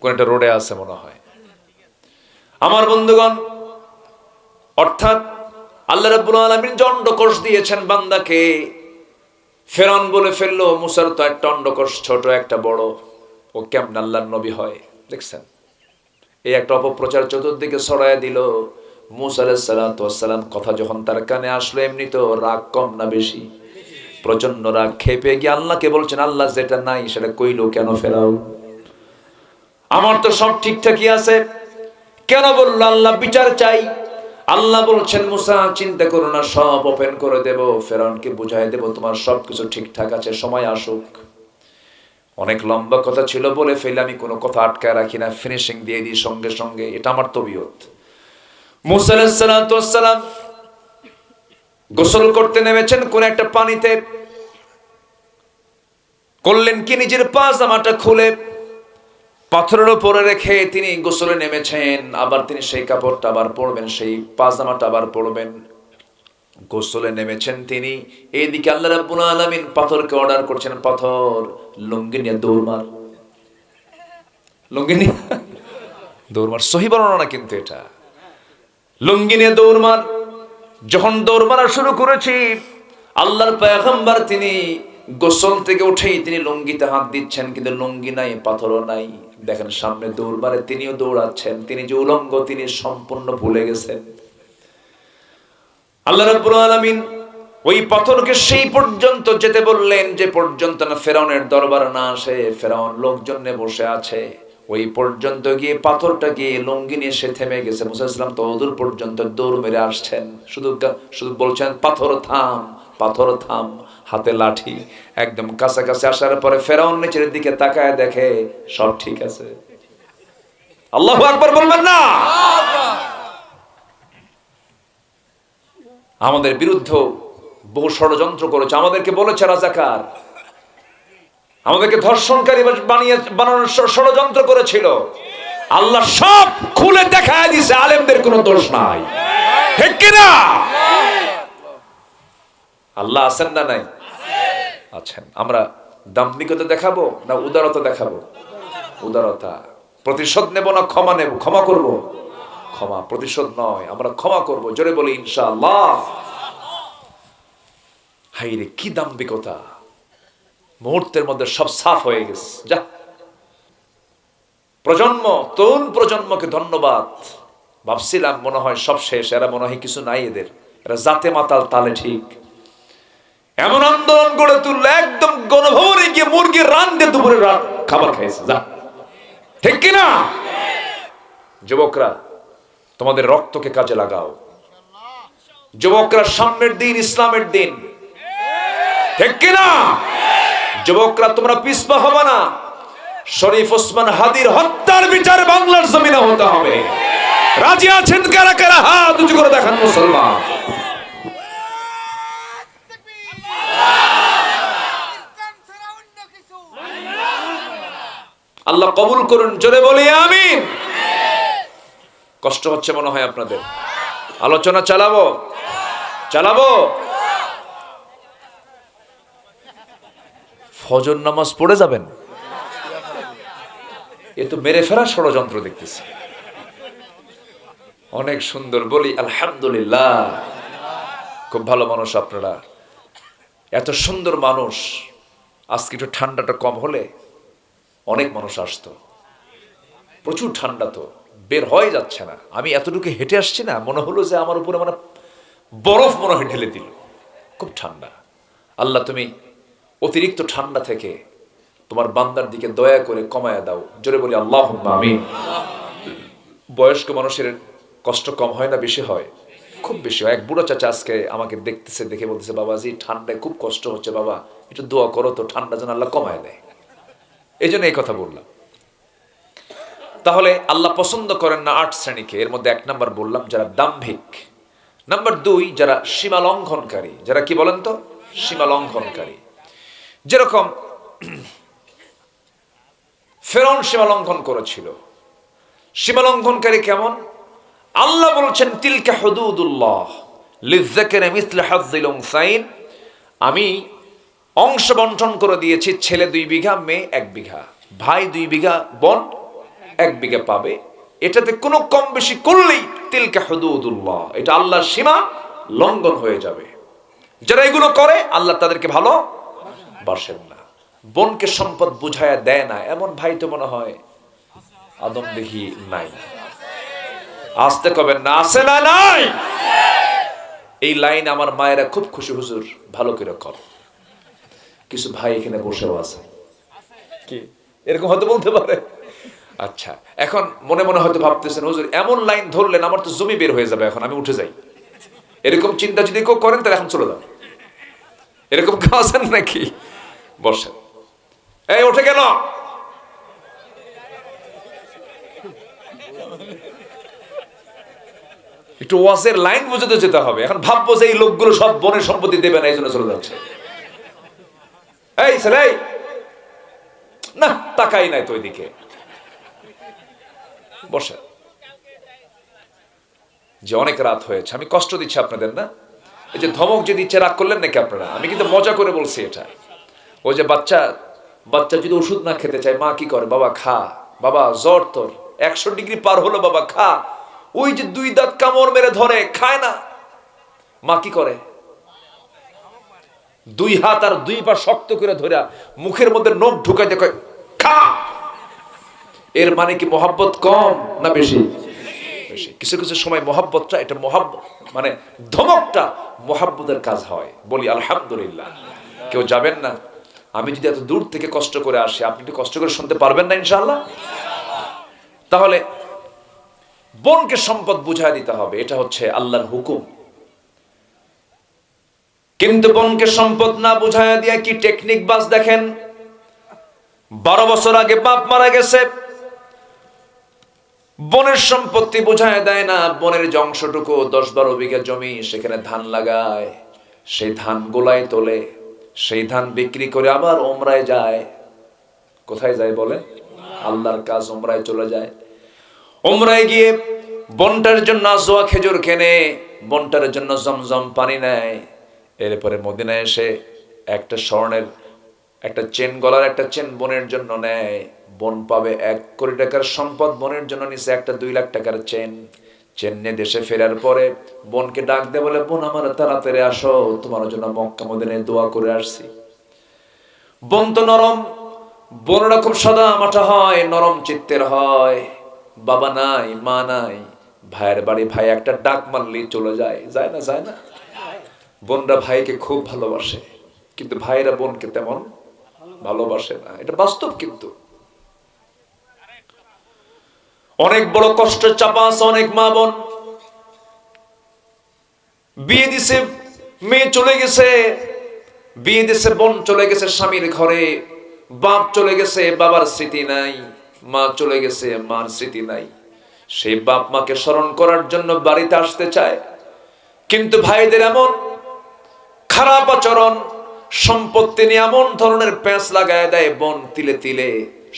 কোন একটা রোডে আছে মনে হয়। আমার বন্ধুগণ, অর্থাৎ আল্লাহ রাব্বুল আলামিন অন্ডকোষ দিয়েছেন বান্দাকে। ফেরাউন বলে ফেললো মুসার তো একটা অন্ডকোষ ছোট একটা বড়, ও কেমন আল্লাহর নবী হয়? দেখছেন, এই একটা অপপ্রচার চতুর্দিকে ছড়ায় দিল। মুসা আলাইহিস সালাম কথা যখন তার কানে আসলো, এমনি তো রাগ কম না বেশি? প্রচন্ড রাগ, খেপে গিয়ে আল্লাহকে বলছেন আল্লাহ যেটা নাই সেটা কইলো কেন ফেরাউন? আমার তো সব ঠিকঠাকই আছে, কেন বললো? আল্লাহ বিচার চাই। আল্লাহ বলছেন মুসা চিন্তা করো না, সব ওপেন করে দেব, ফেরাউনকে বুঝাই দেব তোমার সবকিছু ঠিকঠাক আছে, সময় আসুক। অনেক লম্বা কথা ছিল বলে ফেলে আমি কোনো কথা আটকায় রাখি না, ফিনিশিং দিয়ে দিই সঙ্গে সঙ্গে, এটা আমার তবিয়ত। মুসা আলাইহিস সালাম গোসল করতে নেমেছেন কোন একটা পানিতে। করলেন কি? নিজের পাজামাটা খুলে পাথরের উপরে রেখে তিনি গোসলে নেমেছেন। আবার তিনি সেই কাপড়টা আবার পরবেন, সেই পাজামাটা আবার পরবেন। গোসলে নেমেছেন তিনি, এইদিকে আল্লাহ রাব্বুল আলামিন পাথরকে অর্ডার করছেন, পাথর লুঙ্গি নিয়ে দৌড় মার, লুঙ্গি নিয়ে দৌড় মার। সহিহ বর্ণনা না কিন্তু এটা, লুঙ্গি নিয়ে দৌড় মার। যখন দৌড় মারা শুরু করেছি, আল্লাহর পয়গম্বর তিনি গোসল থেকে উঠেই তিনি লুঙ্গিতে হাত দিচ্ছেন, কিন্তু লুঙ্গি নাই, পাথরও নাই। দেখেন সামনে দৌড় মারে, তিনিও দৌড়াচ্ছেন, তিনি যে উলঙ্গ তিনি সম্পূর্ণ ভুলে গেছেন। আল্লাহ রাব্বুল আলামিন ওই পাথরকে সেই পর্যন্ত যেতে বললেন যে পর্যন্ত না ফেরাউনের দরবার না আসে, ফেরাউন লোকজন নিয়ে বসে আছে, ওই পর্যন্ত গিয়ে পাথরটা গিয়ে লুঙ্গি নিয়ে সে থেমে গেছে। মুসা ইসলাম তো ওদূর পর্যন্ত দৌড় মেরে আসছেন, শুধু বলছেন পাথর থাম, পাথর থাম, হাতে লাঠি। একদম কাছাকাছি আসার পরে ফেরাউন নিচের দিকে তাকায় দেখে সব ঠিক আছে। আল্লাহু আকবার বলবেন না? আমাদের বিরুদ্ধে বহু ষড়যন্ত্র করেছে, আমাদেরকে বলেছে রাজাকার, আমাদেরকে ধর্ষণকারী বানানোর ষড়যন্ত্র করেছিল। আল্লাহ সব খুলে দেখায় দিয়েছে, আলেমদের কোনো দোষ নাই। ঠিক কিনা? আল্লাহ আছেন না নাই? আছেন। আমরা দাম্ভিকতা দেখাবো না উদারতা দেখাবো? উদারতা। প্রতিশোধ নেব না ক্ষমা নেব? ক্ষমা করব, ক্ষমা, প্রতিশোধ নয়, আমরা ক্ষমা করব। জোরে বলি ইনশাআল্লাহ। হাইরে কি দাম্ভিকতা! মুহূর্তের মধ্যে সব সাফ হয়ে গেছে। যা প্রজন্ম, তরুণ প্রজন্মকে ধন্যবাদ। ভাবছিলাম মনে হয় সব শেষ, এরা মনে হয় কিছু নাই, এরা জাতে মাতাল তালে ঠিক। এমন আন্দোলন গড়ে তুললো, একদম গণভবনে গিয়ে মুরগির রান দিয়ে দুপুরে খাবার খাইছে। যা, ঠিক কিনা? যুবকরা, তোমাদের রক্তকে কাজে লাগাও। যুবকরা, সামনের দিন ইসলামের দিন, ঠিক কিনা? যুবকরা, তোমরা পিছপা হবে না। শরীফ ওসমান হাদির হত্যার বিচার বাংলার জমিনে হতে হবে। রাজি আছেন কারা কারা? হাত উঁচু করে দেখান মুসলমান। আল্লাহ কবুল করুন। জোরে বলি আমিন। কষ্ট হচ্ছে মনে হয় আপনাদের। আলোচনা চালাবো, চালাবো। ফজর নামাজ পড়ে যাবেন, এ তো মেরে ফেরা ষড়যন্ত্র দেখতেছি। অনেক সুন্দর, বলি আলহামদুলিল্লাহ। খুব ভালো মানুষ আপনারা, এত সুন্দর মানুষ। আজকে একটু ঠান্ডাটা কম হলে অনেক মানুষ আসতো। প্রচুর ঠান্ডা, তো বের হয়ে যাচ্ছে না। আমি এতটুকু হেঁটে আসছি না, মনে হলো যে আমার উপরে মানে বরফ মনে হয় ঢেলে দিল। খুব ঠান্ডা। আল্লাহ তুমি অতিরিক্ত ঠান্ডা থেকে তোমার বান্দার দিকে দয়া করে কমায়া দাও। জোরে বলি আল্লাহুম্মা আমিন। বয়স্ক মানুষের কষ্ট কম হয় না বেশি হয়? খুব বেশি হয়। এক বুড়ো চাচা আজকে আমাকে দেখতেছে, দেখে বলতেছে, বাবাজি ঠান্ডায় খুব কষ্ট হচ্ছে বাবা, একটু দোয়া করো তো ঠান্ডা যেন আল্লাহ কমায় দেয়। এই জন্য এই কথা বললাম। তাহলে আল্লাহ পছন্দ করেন না 8 শ্রেণীকে। এর মধ্যে 1 নাম্বার বললাম যারা দাম্ভিক। নাম্বার 2 যারা সীমা লঙ্ঘনকারী। যারা কি বলেন তো? সীমা লঙ্ঘনকারী। যেরকম ফেরাউন সীমা লঙ্ঘন করেছিল। সীমা লঙ্ঘনকারী কেমন? আল্লাহ বলছেন তিলকা হুদুদুল্লাহ লিযযাকারি মিসলু হাযযিল উনসাইন। আমি অংশ বন্টন করে দিয়েছি, ছেলে 2 বিঘা, মেয়ে 1 বিঘা, ভাই 2 বিঘা, বোন 1 বিঘা পাবে। এটাতে কোনো কম বেশি করলেই তিলকা হুদুদুল্লাহ, এটা আল্লাহর সীমা লঙ্ঘন হয়ে যাবে। যারা এগুলো করে আল্লাহ তাদেরকে ভালো বাসেন না। বোনকে সম্পদ বুঝায়া দেয় না, এমন ভাই তো মনে হয় আদম দেখি নাই। আসতে কবেন না, আছে না নাই? এই লাইন আমার মায়েরা খুব খুশি, হুজুর ভালো করে কর। কিছু ভাই এখানে বসেও আছে, কি এরকম হয়তো বলতে পারে। আচ্ছা, এখন মনে মনে হয়তো ভাবতেছেন, হুজুর এমন লাইন ধরলেন আমার তো জমি বের হয়ে যাবে, এখন আমি উঠে যাই। এরকম চিন্তা যদি কেউ করেন তাহলে এখন চলে যান। এরকম কেউ আছেন নাকি? বসেন। এই উঠে গেল। একটু ওয়াজের লাইন বুঝতে যেতে হবে। এখন ভাববো যে এই লোকগুলো সব বনের সম্পত্তি দেবে না, এই জন্য চলে যাচ্ছে। এই ছেলে, না তাকাই নাই তো ওইদিকে। বসে। যে অনেক রাত হয়েছে, আমি কষ্ট দিচ্ছি আপনাদের না? এই যে ধমক যে দিচ্ছে, রাগ করলেন নাকি আপনারা? আমি কিন্তু মজা করে বলছি এটা। ওই যে বাচ্চা যদি ওষুধ না খেতে চায়, মা কি করে? বাবা খা, বাবা জ্বর তোর 100 ডিগ্রি পার হলো, বাবা খা। ওই যে 2 দাঁত কামড় মেরে ধরে, খায় না। মা কি করে? 2 হাত আর 2 পা শক্ত করে ধরে মুখের মধ্যে নখ ঢুকাই দেখে খা। এর মানে কি মহব্বত কম না বেশি? বেশি। কিছু কিছু সময় মহব্বতটা, এটা মহব্বত মানে ধমকটা মহব্বতের কাজ হয়। বলি আলহামদুলিল্লাহ। কেউ যাবেন না? আমি যদি এত দূর থেকে কষ্ট করে আসি, আপনি একটু কষ্ট করে শুনতে পারবেন না ইনশাআল্লাহ? তাহলে বোনকে সম্পদ বুঝায় দিতে হবে, এটা হচ্ছে আল্লাহর হুকুম। কিন্তু বোনকে সম্পদ না বুঝায় দিয়া কি টেকনিক বাস দেখেন। 12 বছর আগে বাপ মারা গেছে, বোনের সম্পত্তি বুঝায় দেয় না। বোনের যে অংশটুকু 10-12 বিঘা জমি, সেখানে ধান লাগায়, সেই ধান গোলায় তোলে, সেই ধান বিক্রি করে আবার উমরায় যায়। কোথায় যায় বলে? আল্লাহর কাজ, উমরায় চলে যায়। উমরায় গিয়ে বোনটার জন্য আজওয়া খেজুর কেনে, বোনটার জন্য জমজম পানি নেয়। এরপরে মদিনায় এসে একটা স্বর্ণের একটা চেন, গলার একটা চেন বোনের জন্য নেয়। বোন পাবে 1 কোটি টাকার সম্পদ, বোনের জন্য নিচে একটা 2 লাখ টাকার চেন। চেন নিয়ে দেশে ফেরার পরে বোনকে ডাক দিয়ে বলে, বোন আমার তাড়াতাড়ি আসো, তোমার জন্য মক্কা মদিনায় দোয়া করে আসছি। বোন তো নরম, বোনরা খুব সাদা মাটা হয়, নরম চিত্তের হয়। বাবা নাই, মা নাই, ভাইয়ের বাড়ি ভাই একটা ডাক মারলেই চলে যায়, যায় না? যায় না? বোনরা ভাইকে খুব ভালোবাসে, কিন্তু ভাইরা বোনকে তেমন ভালোবাসে না, এটা বাস্তব। কিন্তু অনেক বড় কষ্টের চাপা আছে। অনেক মা বোন বিয়ে দিছে, মেয়ে চলে গেছে, বিয়ে দিছে, বোন চলে গেছে স্বামীর ঘরে, বাপ চলে গেছে, বাবার স্মৃতি নাই, মা চলে গেছে, মার স্মৃতি নাই। সেই বাপ মাকে স্মরণ করার জন্য বাড়িতে আসতে চায়, কিন্তু ভাইদের এমন খারাপ আচরণ, সম্পত্তি নিয়ে এমন ধরনের প্যাঁচ লাগায় দেয়, বোন তিলে তিলে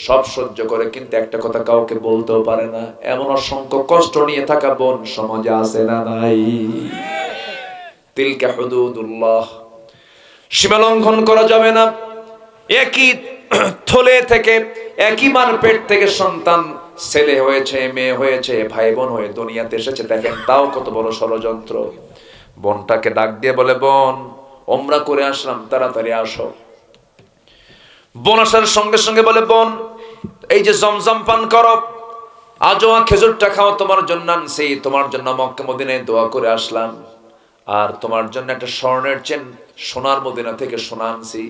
সব সহ্য করে, কিন্তু একটা কথা কাউকে বলতেও পারে না। এমন অসংখ্য কষ্ট নিয়ে থাকা বোন সমাজে আছে না নাই? তিলকা হুদুদুল্লাহ, সীমা লঙ্ঘন করা যাবে না। একই থলে থেকে, একই মার পেট থেকে সন্তান, ছেলে হয়েছে, মেয়ে হয়েছে, ভাই বোন হয়ে দুনিয়াতে এসেছে, দেখেন তাও কত বড় ষড়যন্ত্র। বোনটাকে ডাক দিয়ে বলে, বোন ওমরা করে আসলাম, তাড়াতাড়ি আসো। বোন আসার সঙ্গে সঙ্গে বলে, বোন এই যে জমজম পান করো, আজোয়া খেজুরটা খাও, তোমার জন্য আনছি, তোমার জন্য মক্কা মদিনায় দোয়া করে আসলাম। আর তোমার জন্য একটা স্বর্ণের চেন সোনার মদিনা থেকে সোনা আনছি,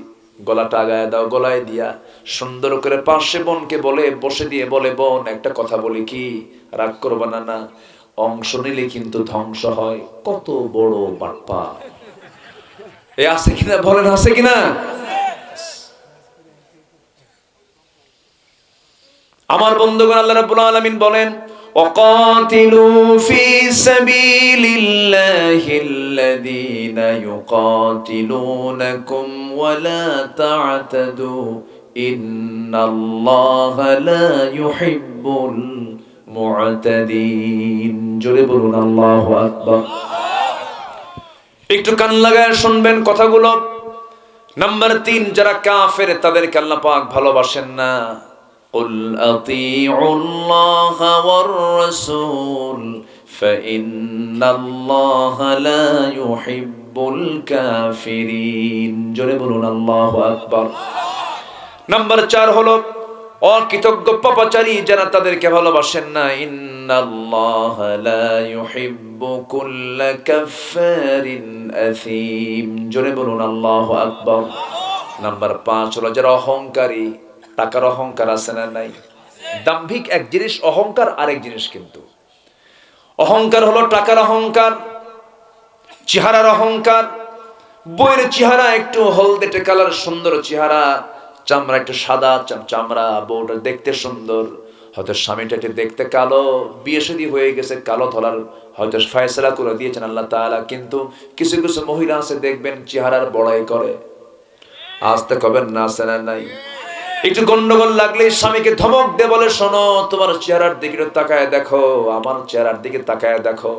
গলাটা আগায় দাও। গলায় দিয়া সুন্দর করে পাশে বোনকে বলে বসে দিয়ে বলে, বোন একটা কথা বলি, কি রাগ করবা না? না, অংশ নিলে কিন্তু ধ্বংস হয়। কত বড় বাটপা! এ আছে কিনা বলেন, আছে কিনা? আমার বন্ধুগণ, আল্লাহ রাব্বুল আলামিন বলেন, وقاتلوا في سبيل الله الذين يقاتلونكم ولا تعتدوا إن الله لا يحب المعتدين। জোরে বলুন আল্লাহু আকবার। একটু কান লাগায় শুনবেন কথাগুলো। নাম্বার 3, যারা কাফের তাদেরকে আল্লাহ পাক ভালোবাসেন না। قل أطيعوا الله والرسول فإن الله لا يحب الكافرين। জোরে বলুন আল্লাহু আকবার। নাম্বার 4 হলো অকৃতজ্ঞ পাপাচারী, যারা তাদেরকে ভালোবাসেন না। ইন্নাল্লাহা লা ইউহিব্বু কুল্লা কাফফারিন আথীম। জোরে বলুন আল্লাহু আকবার। নাম্বার 5 হলো যারা অহংকারী। টাকার অহংকার আছে না নাই? দাম্ভিক এক জিনিস, অহংকার আরেক জিনিস। কিন্তু অহংকার হলো টাকার অহংকার, চেহারার অহংকার। বইয়ের চেহারা একটু হলদেটে কালার, সুন্দর চেহারা, চামড়া একটু সাদা চামড়া, বউটা দেখতে সুন্দর, হয়তো স্বামীটা দেখতে কালো, বিয়ে শাদী হয়ে গেছে, কালো ধরার হয়তো ফয়সালা করে দিয়েছেন আল্লাহ তাআলা। কিন্তু কিছু কিছু মহিলা আছে দেখবেন চেহারার বড়াই করে। আসতে কবেন না, আছে না নাই? একটু গন্ডগোল লাগলে স্বামীকে ধমক দিয়ে বলে, শোনো তোমার চেহারার দিকে তাকায় দেখো, আমার চেহারার দিকে তাকায় দেখো,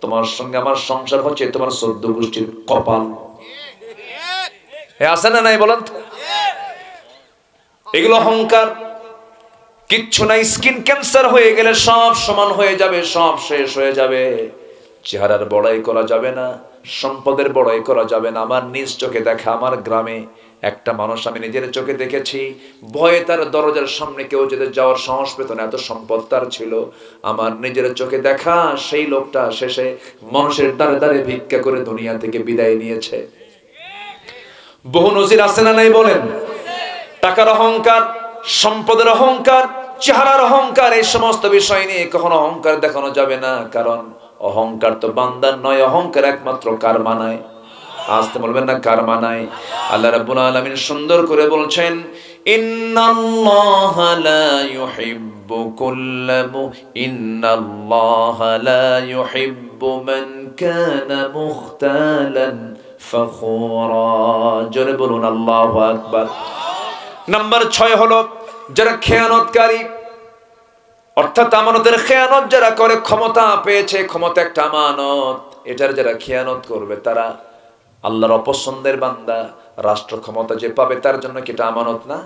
তোমার সঙ্গে আমার সংসার হচ্ছে তোমার 14 গোষ্ঠীর কপাল। আছে না নাই বলেন তো? এগুলো অহংকার। কিচ্ছু নাই, স্কিন ক্যান্সার হয়ে গেলে সব সমান হয়ে যাবে, সব শেষ হয়ে যাবে। চেহারার বড়াই করা যাবে না, সম্পদের বড়াই করা যাবে না। আমার নিজ চোখে দেখা, আমার গ্রামে একটা মানুষ আমি নিজের চোখে দেখেছি, ভয়ে তার দরজার সামনে কেউ যেতে যাওয়ার সাহস পেত না, এত সম্পদ তার ছিল। আমার নিজের চোখে দেখা সেই লোকটা শেষে মানুষের দ্বারে দ্বারে ভিক্ষা করে দুনিয়া থেকে বিদায় নিয়েছে। বহু নজির আছে না নাই বলেন? টাকার অহংকার, সম্পদের অহংকার, চেহারার অহংকার, এই সমস্ত বিষয় নিয়ে কখনো অহংকার দেখানো যাবে না। কারণ অহংকার তো বান্দার নয়, অহংকার একমাত্র কার মানায়? আসতে বলবেন না, কার মানায়? আল্লাহ রাব্বুল আলামিন সুন্দর করে বলছেন, ইন্নাল্লাহা লা ইউহিব্বু ইন্নাল্লাহা লা ইউহিব্বু মান কানা মুখতালান ফখুরা। জোরে বলুন আল্লাহু আকবার। নাম্বার 6 হলো যারা খেয়ানতকারী, অর্থাৎ আমানতের খেয়ানত যারা করে। ক্ষমতা পেয়েছে, ক্ষমতা একটা আমানত, এটার যারা খেয়ানত করবে তারা আল্লাহর অপছন্দের বান্দা। রাষ্ট্র ক্ষমতা যে পাবে তার জন্য কি এটা আমানত না?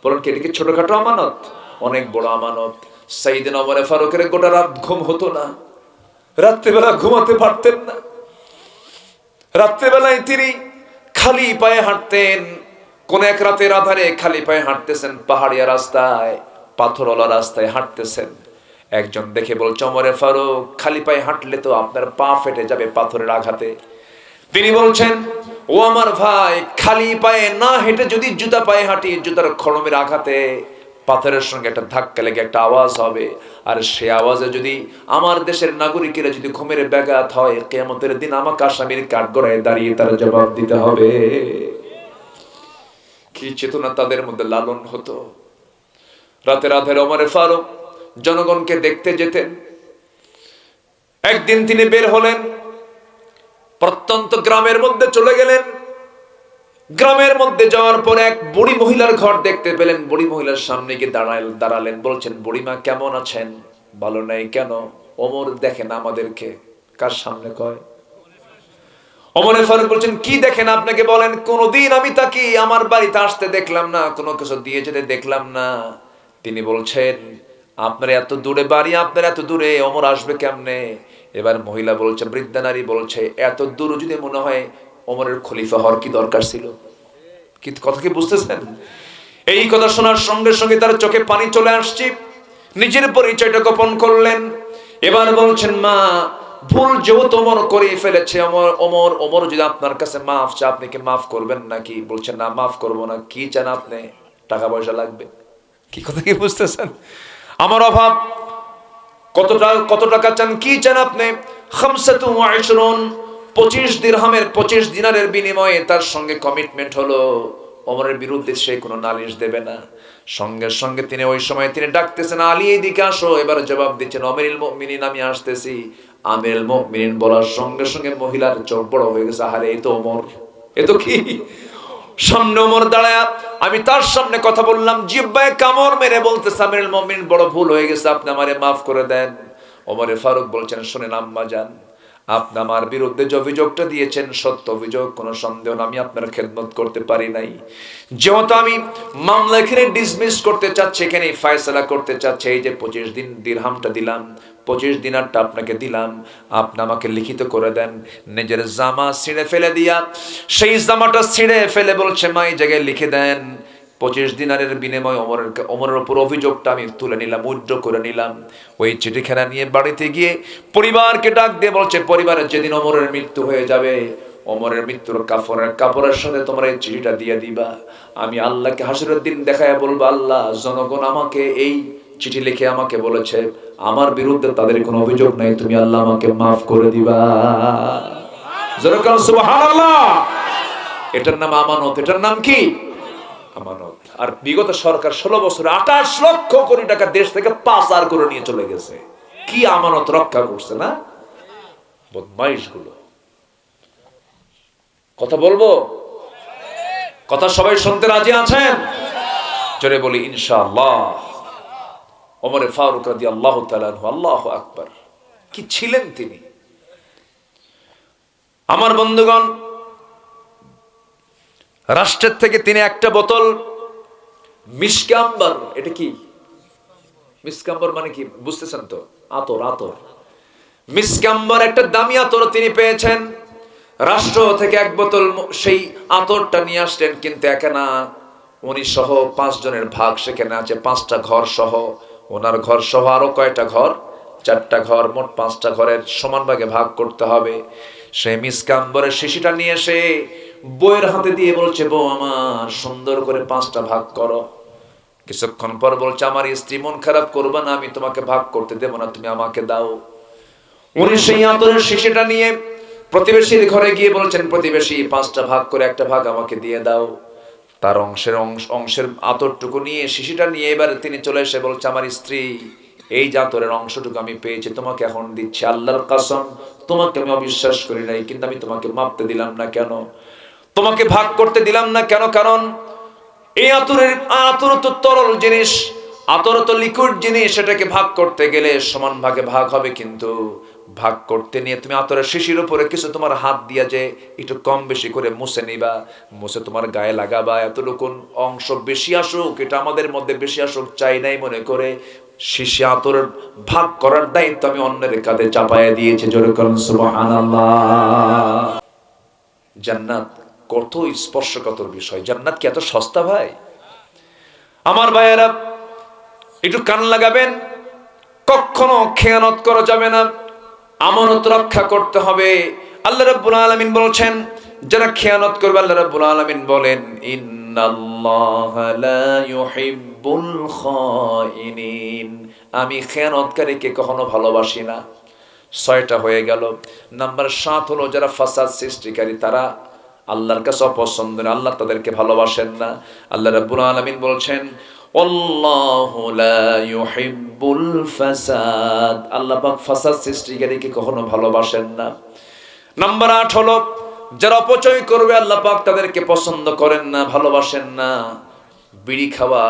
বলুন কি এটা কি ছোটখাটো আমানত? অনেক বড় আমানত। সাইয়েদনা ওমর ফারুকের গোটা রাত ঘুম হতো না, রাত্রিবেলা ঘুমাতে পারতেন না। রাত্রিবেলায় তিনি খালি পায়ে হাঁটতেন। কোন এক রাতের আধারে খালি পায়ে হাঁটতেছেন, পাহাড়িয়া রাস্তায়, পাথরওয়ালা রাস্তায় হাঁটতেছেন। একজন দেখে বলছে, ওমরে ফারুক খালি পায়ে হাঁটলে তো আপনার পা ফেটে যাবে পাথরের আঘাতে। তিনি বলছেন, ও আমার ভাই, খালি পায়ে না হেঁটে যদি জুতা পায়ে হাঁটি, জুতার খড়মের আঘাতে পাথরের সঙ্গে একটা ধাক্কা লেগে একটা আওয়াজ হবে, আর সে আওয়াজে যদি আমার দেশের নাগরিকেরা যদি ঘুমের ব্যাঘাত হয়, কিয়ামতের দিন আমাকে আসামির কাঠগড়ায় দাঁড়িয়ে তার জবাব দিতে হবে। কি চেতনা তাদের মধ্যে লালন হতো। রাতের আধারে ওমর ফারুক জনগণকে দেখতে যেতেন। একদিন তিনি বের হলেন, প্রত্যন্ত গ্রামের মধ্যে চলে গেলেন। গ্রামের মধ্যে যাওয়ার পরে এক বুড়ি মহিলার ঘর দেখতে পেলেন। বুড়ি মহিলার সামনে গিয়ে দাঁড়ালেন। বলছেন, বুড়িমা কেমন আছেন? ভালো নাই কেন? ওমর দেখেন আমাদেরকে। কার সামনে কয়? ওমর ফারুক বলছেন, কি দেখেন আপনাকে বলেন? কোনদিন আমি তাকে আমার বাড়িতে আসতে দেখলাম না, কোনো কিছু দিয়ে যেতে দেখলাম না। তিনি বলছেন, আপনার এত দূরে বাড়ি, আপনার এত দূরে ওমর আসবে কেমনে? এবার মহিলা বলছে, বৃদ্ধা নারী বলছে, এত দূর যদি মনে হয় ওমরের খলিফা হওয়ার কি দরকার ছিল? কিন্তু কথা কি বুঝতেছেন? এই কথা শোনার সঙ্গে সঙ্গে তার চোখে পানি চলে আসছে। নিজের পরিচয়টা গোপন করলেন। এবার বলছেন, মা, ভুল যেহেতু ওমর করে ফেলেছে, ওমর যদি আপনার কাছে মাফ চা, আপনি কি মাফ করবেন নাকি? বলছেন, না, মাফ করবো না। কি চান আপনি? টাকা পয়সা লাগবে? কি কথা কি বুঝতেছেন? আমার অভাব। কত টাকা চান? কি চান আপনি? 25 দিরহামের 25 দিনারের বিনিময়ে তার সঙ্গে কমিটমেন্ট হলো ওমরের বিরুদ্ধে সে কোনো নালিশ দেবে না। সঙ্গে সঙ্গে তিনি ওই সময় তিনি ডাকতেছেন, আলী এদিকে আসো। এবার জবাব দিচ্ছেন, আমিরুল মুমিনিন, আমি আসতেছি। আমিরুল মুমিনিন বলার সঙ্গে সঙ্গে মহিলার চোখ বড় হয়ে গেছে। আরে এই তো ওমর, এ তো কি! সামনে ওমর দাঁড়ায়, আমি তার সামনে কথা বললাম, জিহ্বায় কামড় মেরে বলতেছে, আমিরুল মুমিনিন, বড় ভুল হয়ে গেছে, আপনি আমারে মাফ করে দেন। ওমরে ফারুক বলছেন, শুনেন আম্মা জান, আপনি আমার বিরুদ্ধে যে অভিযোগটা দিয়েছেন সত্য অভিযোগ, কোনো সন্দেহ না, আমি আপনার খেদমত করতে পারি নাই। যেহেতু আমি মামলা এখানে ডিসমিস করতে চাচ্ছি, এখানে ফয়সালা করতে চাচ্ছি, এই যে 25 দিরহামটা দিলাম, 25 দিনারটা আপনাকে দিলাম, আপনি আমাকে লিখিত করে দেন। নিজের জামা ছিঁড়ে ফেলে দিয়া সেই জামাটা ছিঁড়ে ফেলে বলছে, মা, এই জায়গায় লিখে দেন 25 দিনারের বিনিময়ে ওমরের উপর অভিযোগটা আমি তুলে নিলাম, উইথড্র করে নিলাম। ওই চিঠিখানা নিয়ে বাড়িতে গিয়ে পরিবারকে ডাক দিয়ে বলছে, পরিবারের যেদিন ওমরের মৃত্যু হয়ে যাবে, ওমরের মৃত্যুর কাপড়ের সাথে তোমরা এই চিঠিটা দিয়ে দিবা। আমি আল্লাহকে হাসরের দিন দেখায় বলবো, আল্লাহ, জনগণ আমাকে এই চিঠি লিখে আমাকে বলেছে আমার বিরুদ্ধে তাদের কোনো অভিযোগ নাই, তুমি আল্লাহ আমাকে মাফ করে দিবা। সুবহানাল্লাহ। এটার নাম আমানত। এটার নাম কি? আমানত। আর বিগত সরকার 16 বছরে 28 লক্ষ কোটি টাকা দেশ থেকে পাচার করে নিয়ে চলে গেছে। কি আমানত রক্ষা করছে না? বদমাইশ গুলো। কথা বলবো? কথা সবাই শুনতে রাজি আছেন? জোরে বলি ইনশাআল্লাহ। ওমর ফারুক রাদিয়াল্লাহু তাআলা আনহু, আল্লাহু আকবার, কি ছিলেন তিনি! আমার বন্ধুগণ, রাষ্ট্রের থেকে তিনি একটা বোতল মিসকাম্বার, এটা কি মিসকাম্বার মানে কি বুঝতেছেন তো? আতর। মিসকাম্বার একটা দামি আতর তিনি পেয়েছেন। রাষ্ট্র থেকে এক বোতল সেই আতরটা নিয়ে আসলেন। কিন্তু একা না, উনি সহ 5 জনের ভাগ সেখানে আছে। 5টা ঘর সহ, ওনার ঘর সহ আরো কয়টা ঘর? 4টা ঘর, মোট 5টা ঘরের সমান ভাগে ভাগ করতে হবে। সেই মিসকাম্বরের শিশিটা নিয়ে এসে বউয়ের হাতে দিয়ে বলছে, বউ আমার, সুন্দর করে 5টা ভাগ করো। কিছুক্ষণ পর বলছে, আমার স্ত্রী, মন খারাপ করবে না, আমি তোমাকে ভাগ করতে দেব না, তুমি আমাকে দাও। উনি সেই আতরের শিশিটা নিয়ে প্রতিবেশীর ঘরে গিয়ে বলছেন, প্রতিবেশী, 5টা ভাগ করে একটা ভাগ আমাকে দিয়ে দাও। তার অংশের আতরটুকু নিয়ে, শিশিটা নিয়ে এবার তিনি চলে এসে বলছে, আমার স্ত্রী, এই যে আতরের অংশটুকু আমি পেয়েছি, তোমাকে এখন দিচ্ছি। আল্লাহর কসম, তোমাকে আমি অবিশ্বাস করি নাই, কিন্তু আমি তোমাকে মাপতে দিলাম না কেন? তোমাকে ভাগ করতে দিলাম না কেন? কারণ এই আতর তো তরল জিনিস, আতর তো লিকুইড জিনিস, সেটাকে ভাগ করতে গেলে সমান ভাগে ভাগ হবে, কিন্তু ভাগ করতে নিয়ে তুমি আতরের শিশির উপরে কিছু তোমার হাত দিয়া যে একটু কম বেশি করে মুছে নিবা, মুছে তোমার গায়ে লাগাবা, এতটুকু অংশ বেশি আসুক, এটা আমাদের মধ্যে বেশি আসুক চাই নাই মনে করে শিশি আতরের ভাগ করার দায়িত্ব আমি অন্যের কাঁধে চাপায়া দিয়েছি। জোরে করুন সুবহানাল্লাহ। জান্নাত কত স্পর্শকাতর বিষয়, জান্নাত কি এত সস্তা ভাই? আমার ভাইয়েরা একটু কান লাগাবেন, কখনো খেয়ানত করা যাবে না, আমানত রক্ষা করতে হবে। আল্লাহ রাব্বুল আলামিন বলছেন যারা খেয়ানত করবে, আল্লাহ রাব্বুল আলামিন বলেন ইন্নাল্লাহা লা ইউহিব্বুল খাইনিন, আমি খেয়ানতকারীকে কখনো ভালোবাসি না। 6টা হয়ে গেল। নাম্বার 7 হলো যারা ফাসাদ সৃষ্টিকারী, তারা আল্লাহর কাছে অপছন্দ, আল্লাহ তাদেরকে ভালোবাসেন না। আল্লাহ রাব্বুল আলামিন বলছেন আল্লাহু লা ইউহিব্বুল ফাসাদ, আল্লাহ পাক ফাসাদ সৃষ্টিকারীকে কখনো ভালোবাসেন না। নাম্বার 8 হলো যারা অপচয় করবে, আল্লাহ পাক তাদেরকে পছন্দ করেন না, ভালোবাসেন না। বিড়ি খাওয়া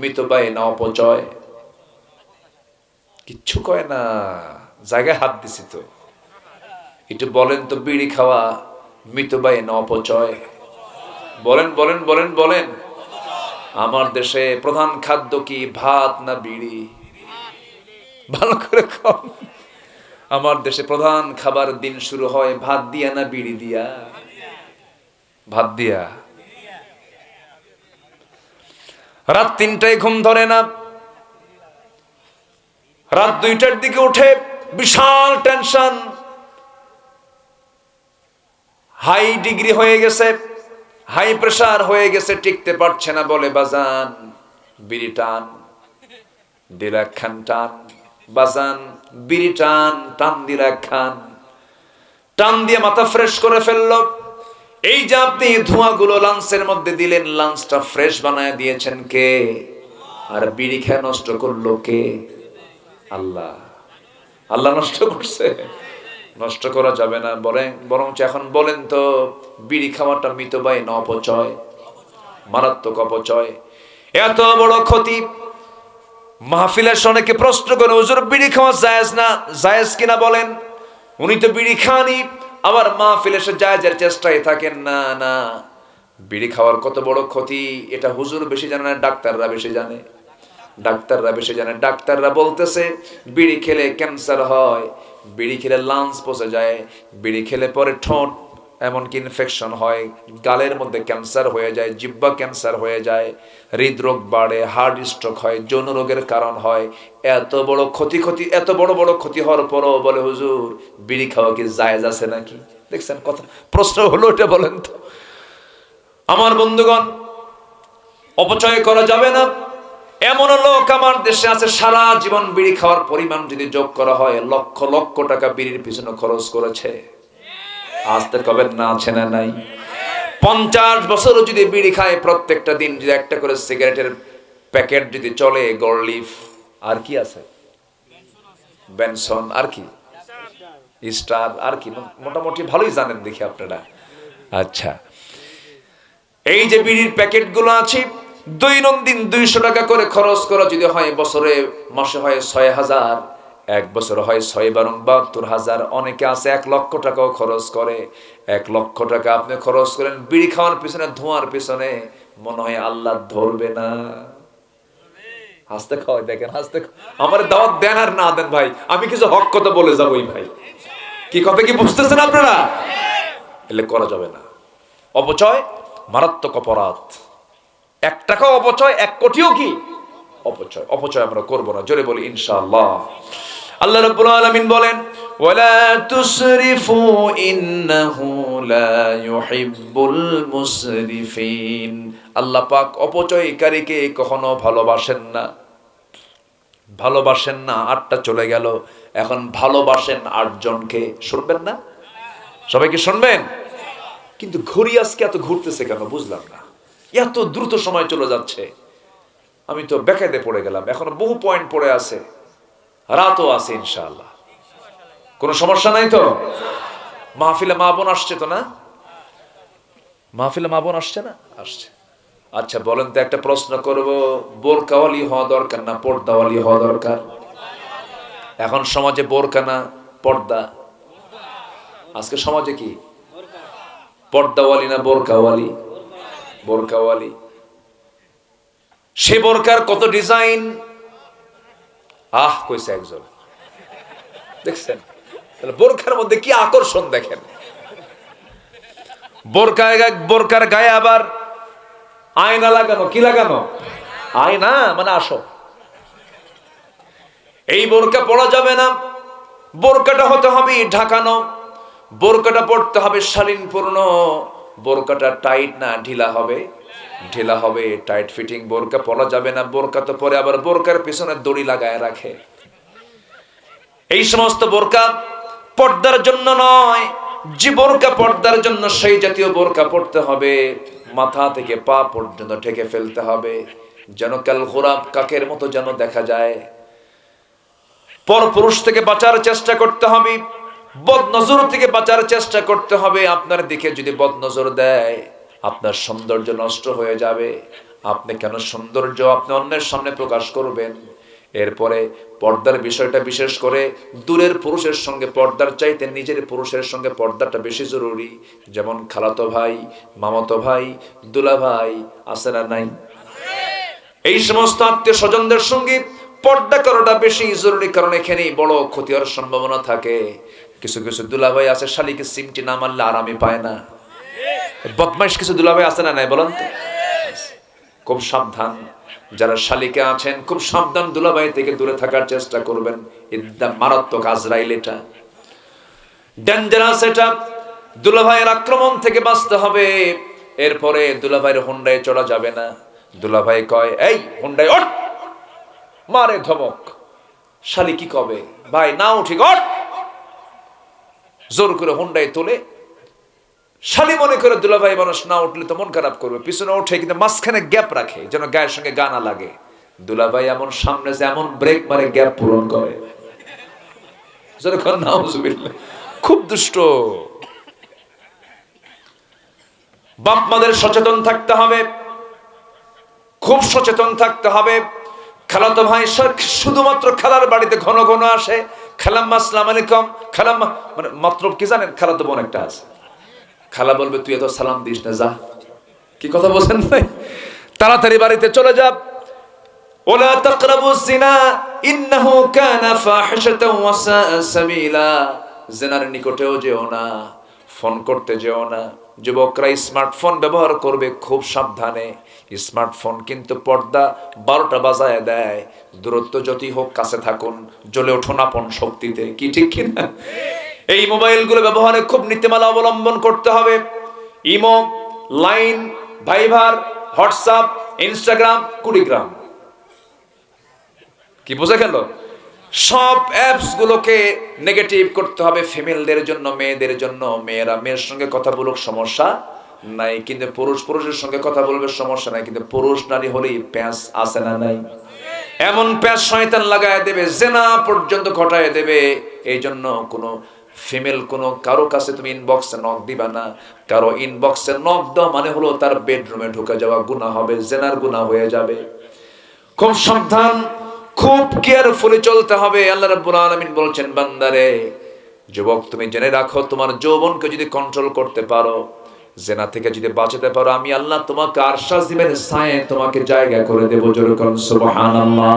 মিতব্যয় না অপচয়? কিচ্ছু কয় না, জায়গায় হাত দিছি তো, একটু বলেন তো, বিড়ি খাওয়া মিতব্যয় না অপচয়? বলেন বলেন বলেন বলেন। আমার দেশে প্রধান খাদ্য কি, ভাত না বিড়ি? ভালো করে কম। আমার দেশে প্রধান খাবার দিন শুরু হয় ভাত দিয়া না বিড়ি দিয়া? ভাত দিয়া। রাত 3টায় ঘুম ধরে না, রাত 2টার দিকে উঠে বিশাল টেনশন, হাই ডিগ্রি হয়ে গেছে, হাই প্রেসার হয়ে গেছে, টিকতে পারছে না, বলে বাজান বিড়ি টান, দিলা খান টান, বাজান বিড়ি টান, টান দিলা খান। টান দিয়ে মাথা ফ্রেশ করে ফেললো। এই যে আপনি ধোঁয়াগুলো লাঞ্চের মধ্যে দিলেন, লাঞ্চটা ফ্রেশ বানায় দিয়েছেন কে? আর বিড়ি খেয়ে নষ্ট করলো কে? আল্লাহ। আল্লাহ নষ্ট করছে? নষ্ট করা যাবে না, বরং এখন বলেন তো, বিড়ি খাওয়াটা মিতব্যয় না অপচয়? মারাত্মক অপচয়, এত বড় ক্ষতি। মাহফিলের অনেকে প্রশ্ন করে, হুজুর বিড়ি খাওয়া জায়েজ না, জায়েজ কিনা বলেন? উনি তো বিড়ি খানই, আবার মাহফিলে এসে জায়েজের চেষ্টায় থাকেন। না না, বিড়ি খাওয়ার কত বড় ক্ষতি এটা হুজুর বেশি জানে না, ডাক্তাররা বেশি জানে। ডাক্তাররা বেশি জানে। ডাক্তাররা বলতেছে বিড়ি খেলে ক্যান্সার হয়, বিড়ি খেলে লাংস পচে যায়, বিড়ি খেলে পরে ঠোঁট এমনকি ইনফেকশন হয়, গালের মধ্যে ক্যান্সার হয়ে যায়, জিহ্বা ক্যান্সার হয়ে যায়, হৃদরোগ বাড়ে, হার্ট স্ট্রোক হয়, যৌন রোগের কারণ হয়। এত বড় ক্ষতি এত বড় বড় ক্ষতি হওয়ার পরও বলে হুজুর বিড়ি খাওয়া কি জায়েজ আছে নাকি? দেখছেন কথা, প্রশ্ন হলো এটা, বলেন তো। আমার বন্ধুগণ, অপচয় করা যাবে না। এমন লোক আমার দেশে আছে, সারা জীবন বিড়ি খাওয়ার পরিমাণ যদি যোগ করা হয়, লক্ষ লক্ষ টাকা বিড়ির পিছনে খরচ করেছে। আসতে কবেন না, আছে না নাই? 50 বছরও যদি বিড়ি খায়, প্রত্যেকটা দিন যদি একটা করে সিগারেটের প্যাকেট যদি চলে, গড়লিফ, আর কি আছে, বেনসন, আর কি স্টার, আর কি, মোটামুটি ভালোই জানেন দেখি আপনারা। আচ্ছা, এই যে বিড়ির প্যাকেটগুলো আছে, দৈনন্দিন 200 টাকা করে খরচ করা যদি হয়, বছরে মাসে হয় 6000, এক বছর হয় 6-72,000। অনেকে আছে 1 লক্ষ টাকাও খরচ করে। 1 লক্ষ টাকা আপনি খরচ করেন বিড়ি খাওয়ার পিছনে, ধোঁয়ার পিছনে, মনে হয় আল্লাহ ধরবে না? হাসতে খাওয়াই, দেখেন হাসতে। আমার দাওয়াত দেন আর না দেন ভাই, আমি কিছু হক কথা বলে যাবোই ভাই। কি কথা কি বুঝতেছেন আপনারা? এলে করা যাবে না। অপচয় মারাত্মক অপরাধ। 1 টাকাও অপচয়, 1 কোটিও কি অপচয়? অপচয় আমরা করব না, জোরে বলি ইনশাআল্লাহ। আল্লাহ রাব্বুল আলামিন বলেন ওয়ালা তুসরিফু ইন্নাহু লা ইউহিব্বুল মুসরিফিন, আল্লাহ পাক অপচয়কারীকে কখনো ভালোবাসেন না। ভালোবাসেন না, 8টা চলে গেল, এখন ভালোবাসেন 8 জনকে। শুনবেন না? সবাই কি শুনবেন? কিন্তু ঘড়ি আজকে এত ঘুরতেছে কেন বুঝলাম না, এত দ্রুত সময় চলে যাচ্ছে। আমি তো বেকায়দে পড়ে গেলাম, এখনো বহু পয়েন্ট পড়ে আছে, রাতও আছে ইনশাআল্লাহ, কোনো সমস্যা নাই তো? মাহফিলে মা বোন আসছে তো না? মাহফিলে মা বোন আসছে না? আসছে। আচ্ছা বলেন তো, একটা প্রশ্ন করব, বোরকাওয়ালি হওয়া দরকার না পর্দাওয়ালি হওয়া দরকার? এখন সমাজে বোরকা না পর্দা। আজকে সমাজে কি পর্দাওয়ালি না বোরকাওয়ালি? বোরকাওয়ালি। সে বোরকার কত ডিজাইন, কইছে একজন, দেখছেন? বোরকার মধ্যে কি আকর্ষণ দেখেন। বোরকার গায়ে আবার আয়না লাগানো। কি লাগানো? আয়না। মানে আসো, এই বোরকা পরা যাবে না, বোরকাটা হতে হবে ঢাকানো, বোরকাটা পড়তে হবে শালীনপূর্ণ, বোরকাটা টাইট না ঢিলা হবে? ঢিলা হবে, টাইট ফিটিং বোরকা পরা যাবে না। বোরকা তো পরে আবার বোরকার পিছনে দড়ি লাগায় রাখে। এই সমস্ত বোরকা পর্দার জন্য নয়। যে বোরকা পর্দার জন্য সেই জাতীয় বোরকা পড়তে হবে, মাথা থেকে পা পর্যন্ত ঢেকে ফেলতে হবে, যেন কাল গোরাব কাকের মতো যেন দেখা যায়। পরপুরুষ থেকে বাঁচার চেষ্টা করতে হবে, বদনজর থেকে বাঁচার চেষ্টা করতে হবে। আপনার দিকে যদি বদনজর দেয়, আপনার সৌন্দর্য নষ্ট হয়ে যাবে। আপনি কেন সৌন্দর্য আপনি অন্যের সামনে প্রকাশ করবেন? এরপরে পর্দার বিষয়টা বিশেষ করে দূরের পুরুষের সঙ্গে পর্দার চাইতে নিজের পুরুষের সঙ্গে পর্দাটা বেশি জরুরি। যেমন খালাতো ভাই, মামাতো ভাই, দুলা ভাই আছে না নাই? এই সমস্ত আত্মীয় স্বজনদের সঙ্গে পর্দা করাটা বেশি জরুরি, কারণ এখানেই বড় ক্ষতি হওয়ার সম্ভাবনা থাকে। কিছু কিছু দুলাভাই আছে শালিকে সিমটি না মারলে আরামই পায় না। বদমাইশ কিছু দুলাভাই আছে না নাই বলেন তো? খুব সাবধান যারা শালিকে আছেন, খুব সাবধান দুলাভাই থেকে দূরে থাকার চেষ্টা করবেন। এটা মারাত্মক আজরাইল, এটা ডেঞ্জারাস। এটা দুলাভাইয়ের আক্রমণ থেকে বাঁচতে হবে। এরপরে দুলাভাইয়ের হুন্ডায় চড়া যাবে না। দুলাভাই কয়, এই হুন্ডায় ওঠ, মারে ধমক। শালি কি কবে? ভাই না উঠি, ওঠ। জোর করে হুন্ডায় তোলে। শালি মনে করে দুলাভাই মানুষ না উঠলে তো মন খারাপ করবে, পিছনে ওঠে, কিন্তু মাঝখানে গ্যাপ রাখে যেন গায়ের সঙ্গে গা না লাগে। দুলাভাই এমন সামনে যে এমন ব্রেক মারে গ্যাপ পূরণ করে। খুব দুষ্ট। বাপ মাদের সচেতন থাকতে হবে, খুব সচেতন থাকতে হবে। খালাতো ভাই শুধুমাত্র খালার বাড়িতে ঘন ঘন আসে, খালাম্মা আসসালামু আলাইকুম, খালাম্মা মানে মতলব কি জানেন? খালাতো বোন একটা আছে, খালা বলবে তুই এত সালাম দিস না, যা। কি কথা বলেন ভাই? তাড়াতাড়ি বাড়িতে চলে যা। ওয়ালা তাকরাবুজ জিনা ইন্নাহু কানা ফাহিশাতাও ওয়া সাআ সাবিলা। জিনার নিকটেও যেও না, ফোন করতে যেও না। যুবকরা স্মার্টফোন ব্যবহার করবে খুব সাবধানে। স্মার্টফোন কিন্তু পর্দা 12টা বাজায় দেয়। দূরত্ব যতই হোক কাছে থাকুন, জ্বলে উঠুন আপন শক্তিতে। কি ঠিক কিনা? এই মোবাইলগুলো ব্যবহারে খুব নীতিমালা অবলম্বন করতে হবে। Imo, Line, Viber, WhatsApp, Instagram, Kurigram, কি বোঝা গেল? সব অ্যাপস গুলোকে নেগেটিভ করতে হবে ফিমেলদের জন্য, মেয়েদের জন্য। মেয়েরা মেয়ের সঙ্গে কথা বলুক, সমস্যা নাই, কিন্তু পুরুষ পুরুষের সঙ্গে কথা বলবে, সমস্যা নাই, কিন্তু পুরুষ নারী হলেই প্যাঁচ আছে না নাই? এমন প্যাঁচ শয়তান লাগায় দেবে, জেনা পর্যন্ত ঘটায় দেবে। এই জন্য কোনো ফিমেল কোনো কারো কাছে তুমি ইনবক্সে নক দিবা না। কারো ইনবক্সে নক দাও মানে হলো তার বেডরুমে ঢুকে যাওয়া গুনাহ হবে, জেনার গুনাহ হয়ে যাবে। খুব সাবধান, খুব কেয়ারফুলি চলতে হবে। আল্লাহ রাব্বুল আলামিন বলছেন, বান্দারে, যুবক তুমি জেনে রাখো, তোমার যৌবনকে যদি কন্ট্রোল করতে পারো, জেনা থেকে যদি বাঁচাতে পারো, আমি আল্লাহ তোমাকে আরশাস দিবেন ছায়ে তোমাকে জায়গা করে দেব। জোরে করুন সুবহানাল্লাহ।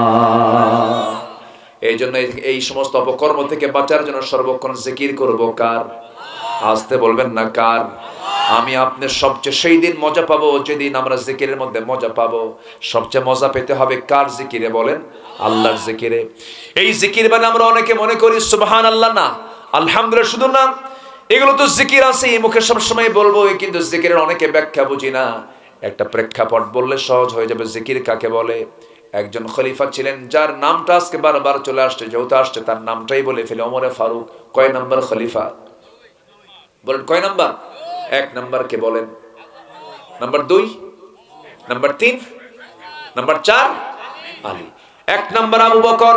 এই জন্য এই সমস্ত অপকর্ম থেকে বাঁচার জন্য সর্বক্ষণ জিকির করব কার? আসতে বলবেন না কার? আমি আপনার সবচেয়ে সেই দিন মজা পাবো যেদিন আমরা জিকিরের মধ্যে মজা পাবো। সবচেয়ে মজা পেতে হবে কার জিকিরে? বলেন, আল্লাহর জিকিরে। এই জিকির মানে আমরা অনেকে মনে করি সুবহানাল্লাহ না, আলহামদুলিল্লাহ শুধু না, এগুলো তো জিকির আছে, মুখে সবসময় বলবো, কিন্তু জিকিরের অনেকে ব্যাখ্যা বুঝি না। একটা প্রেক্ষাপট বললে সহজ হয়ে যাবে জিকির কাকে বলে। একজন খলিফা ছিলেন যার নামটা আজকে বারবার চলে আসছে, যেহেতু আসছে তার নামটাই বলে ফেলে, ওমরে ফারুক। কয় নাম্বার খলিফা? বলেন কয় নাম্বার? 1 নাম্বার কে বলেন? Number 2, number 3, number 4 Ali. 1 number Abu Bakr,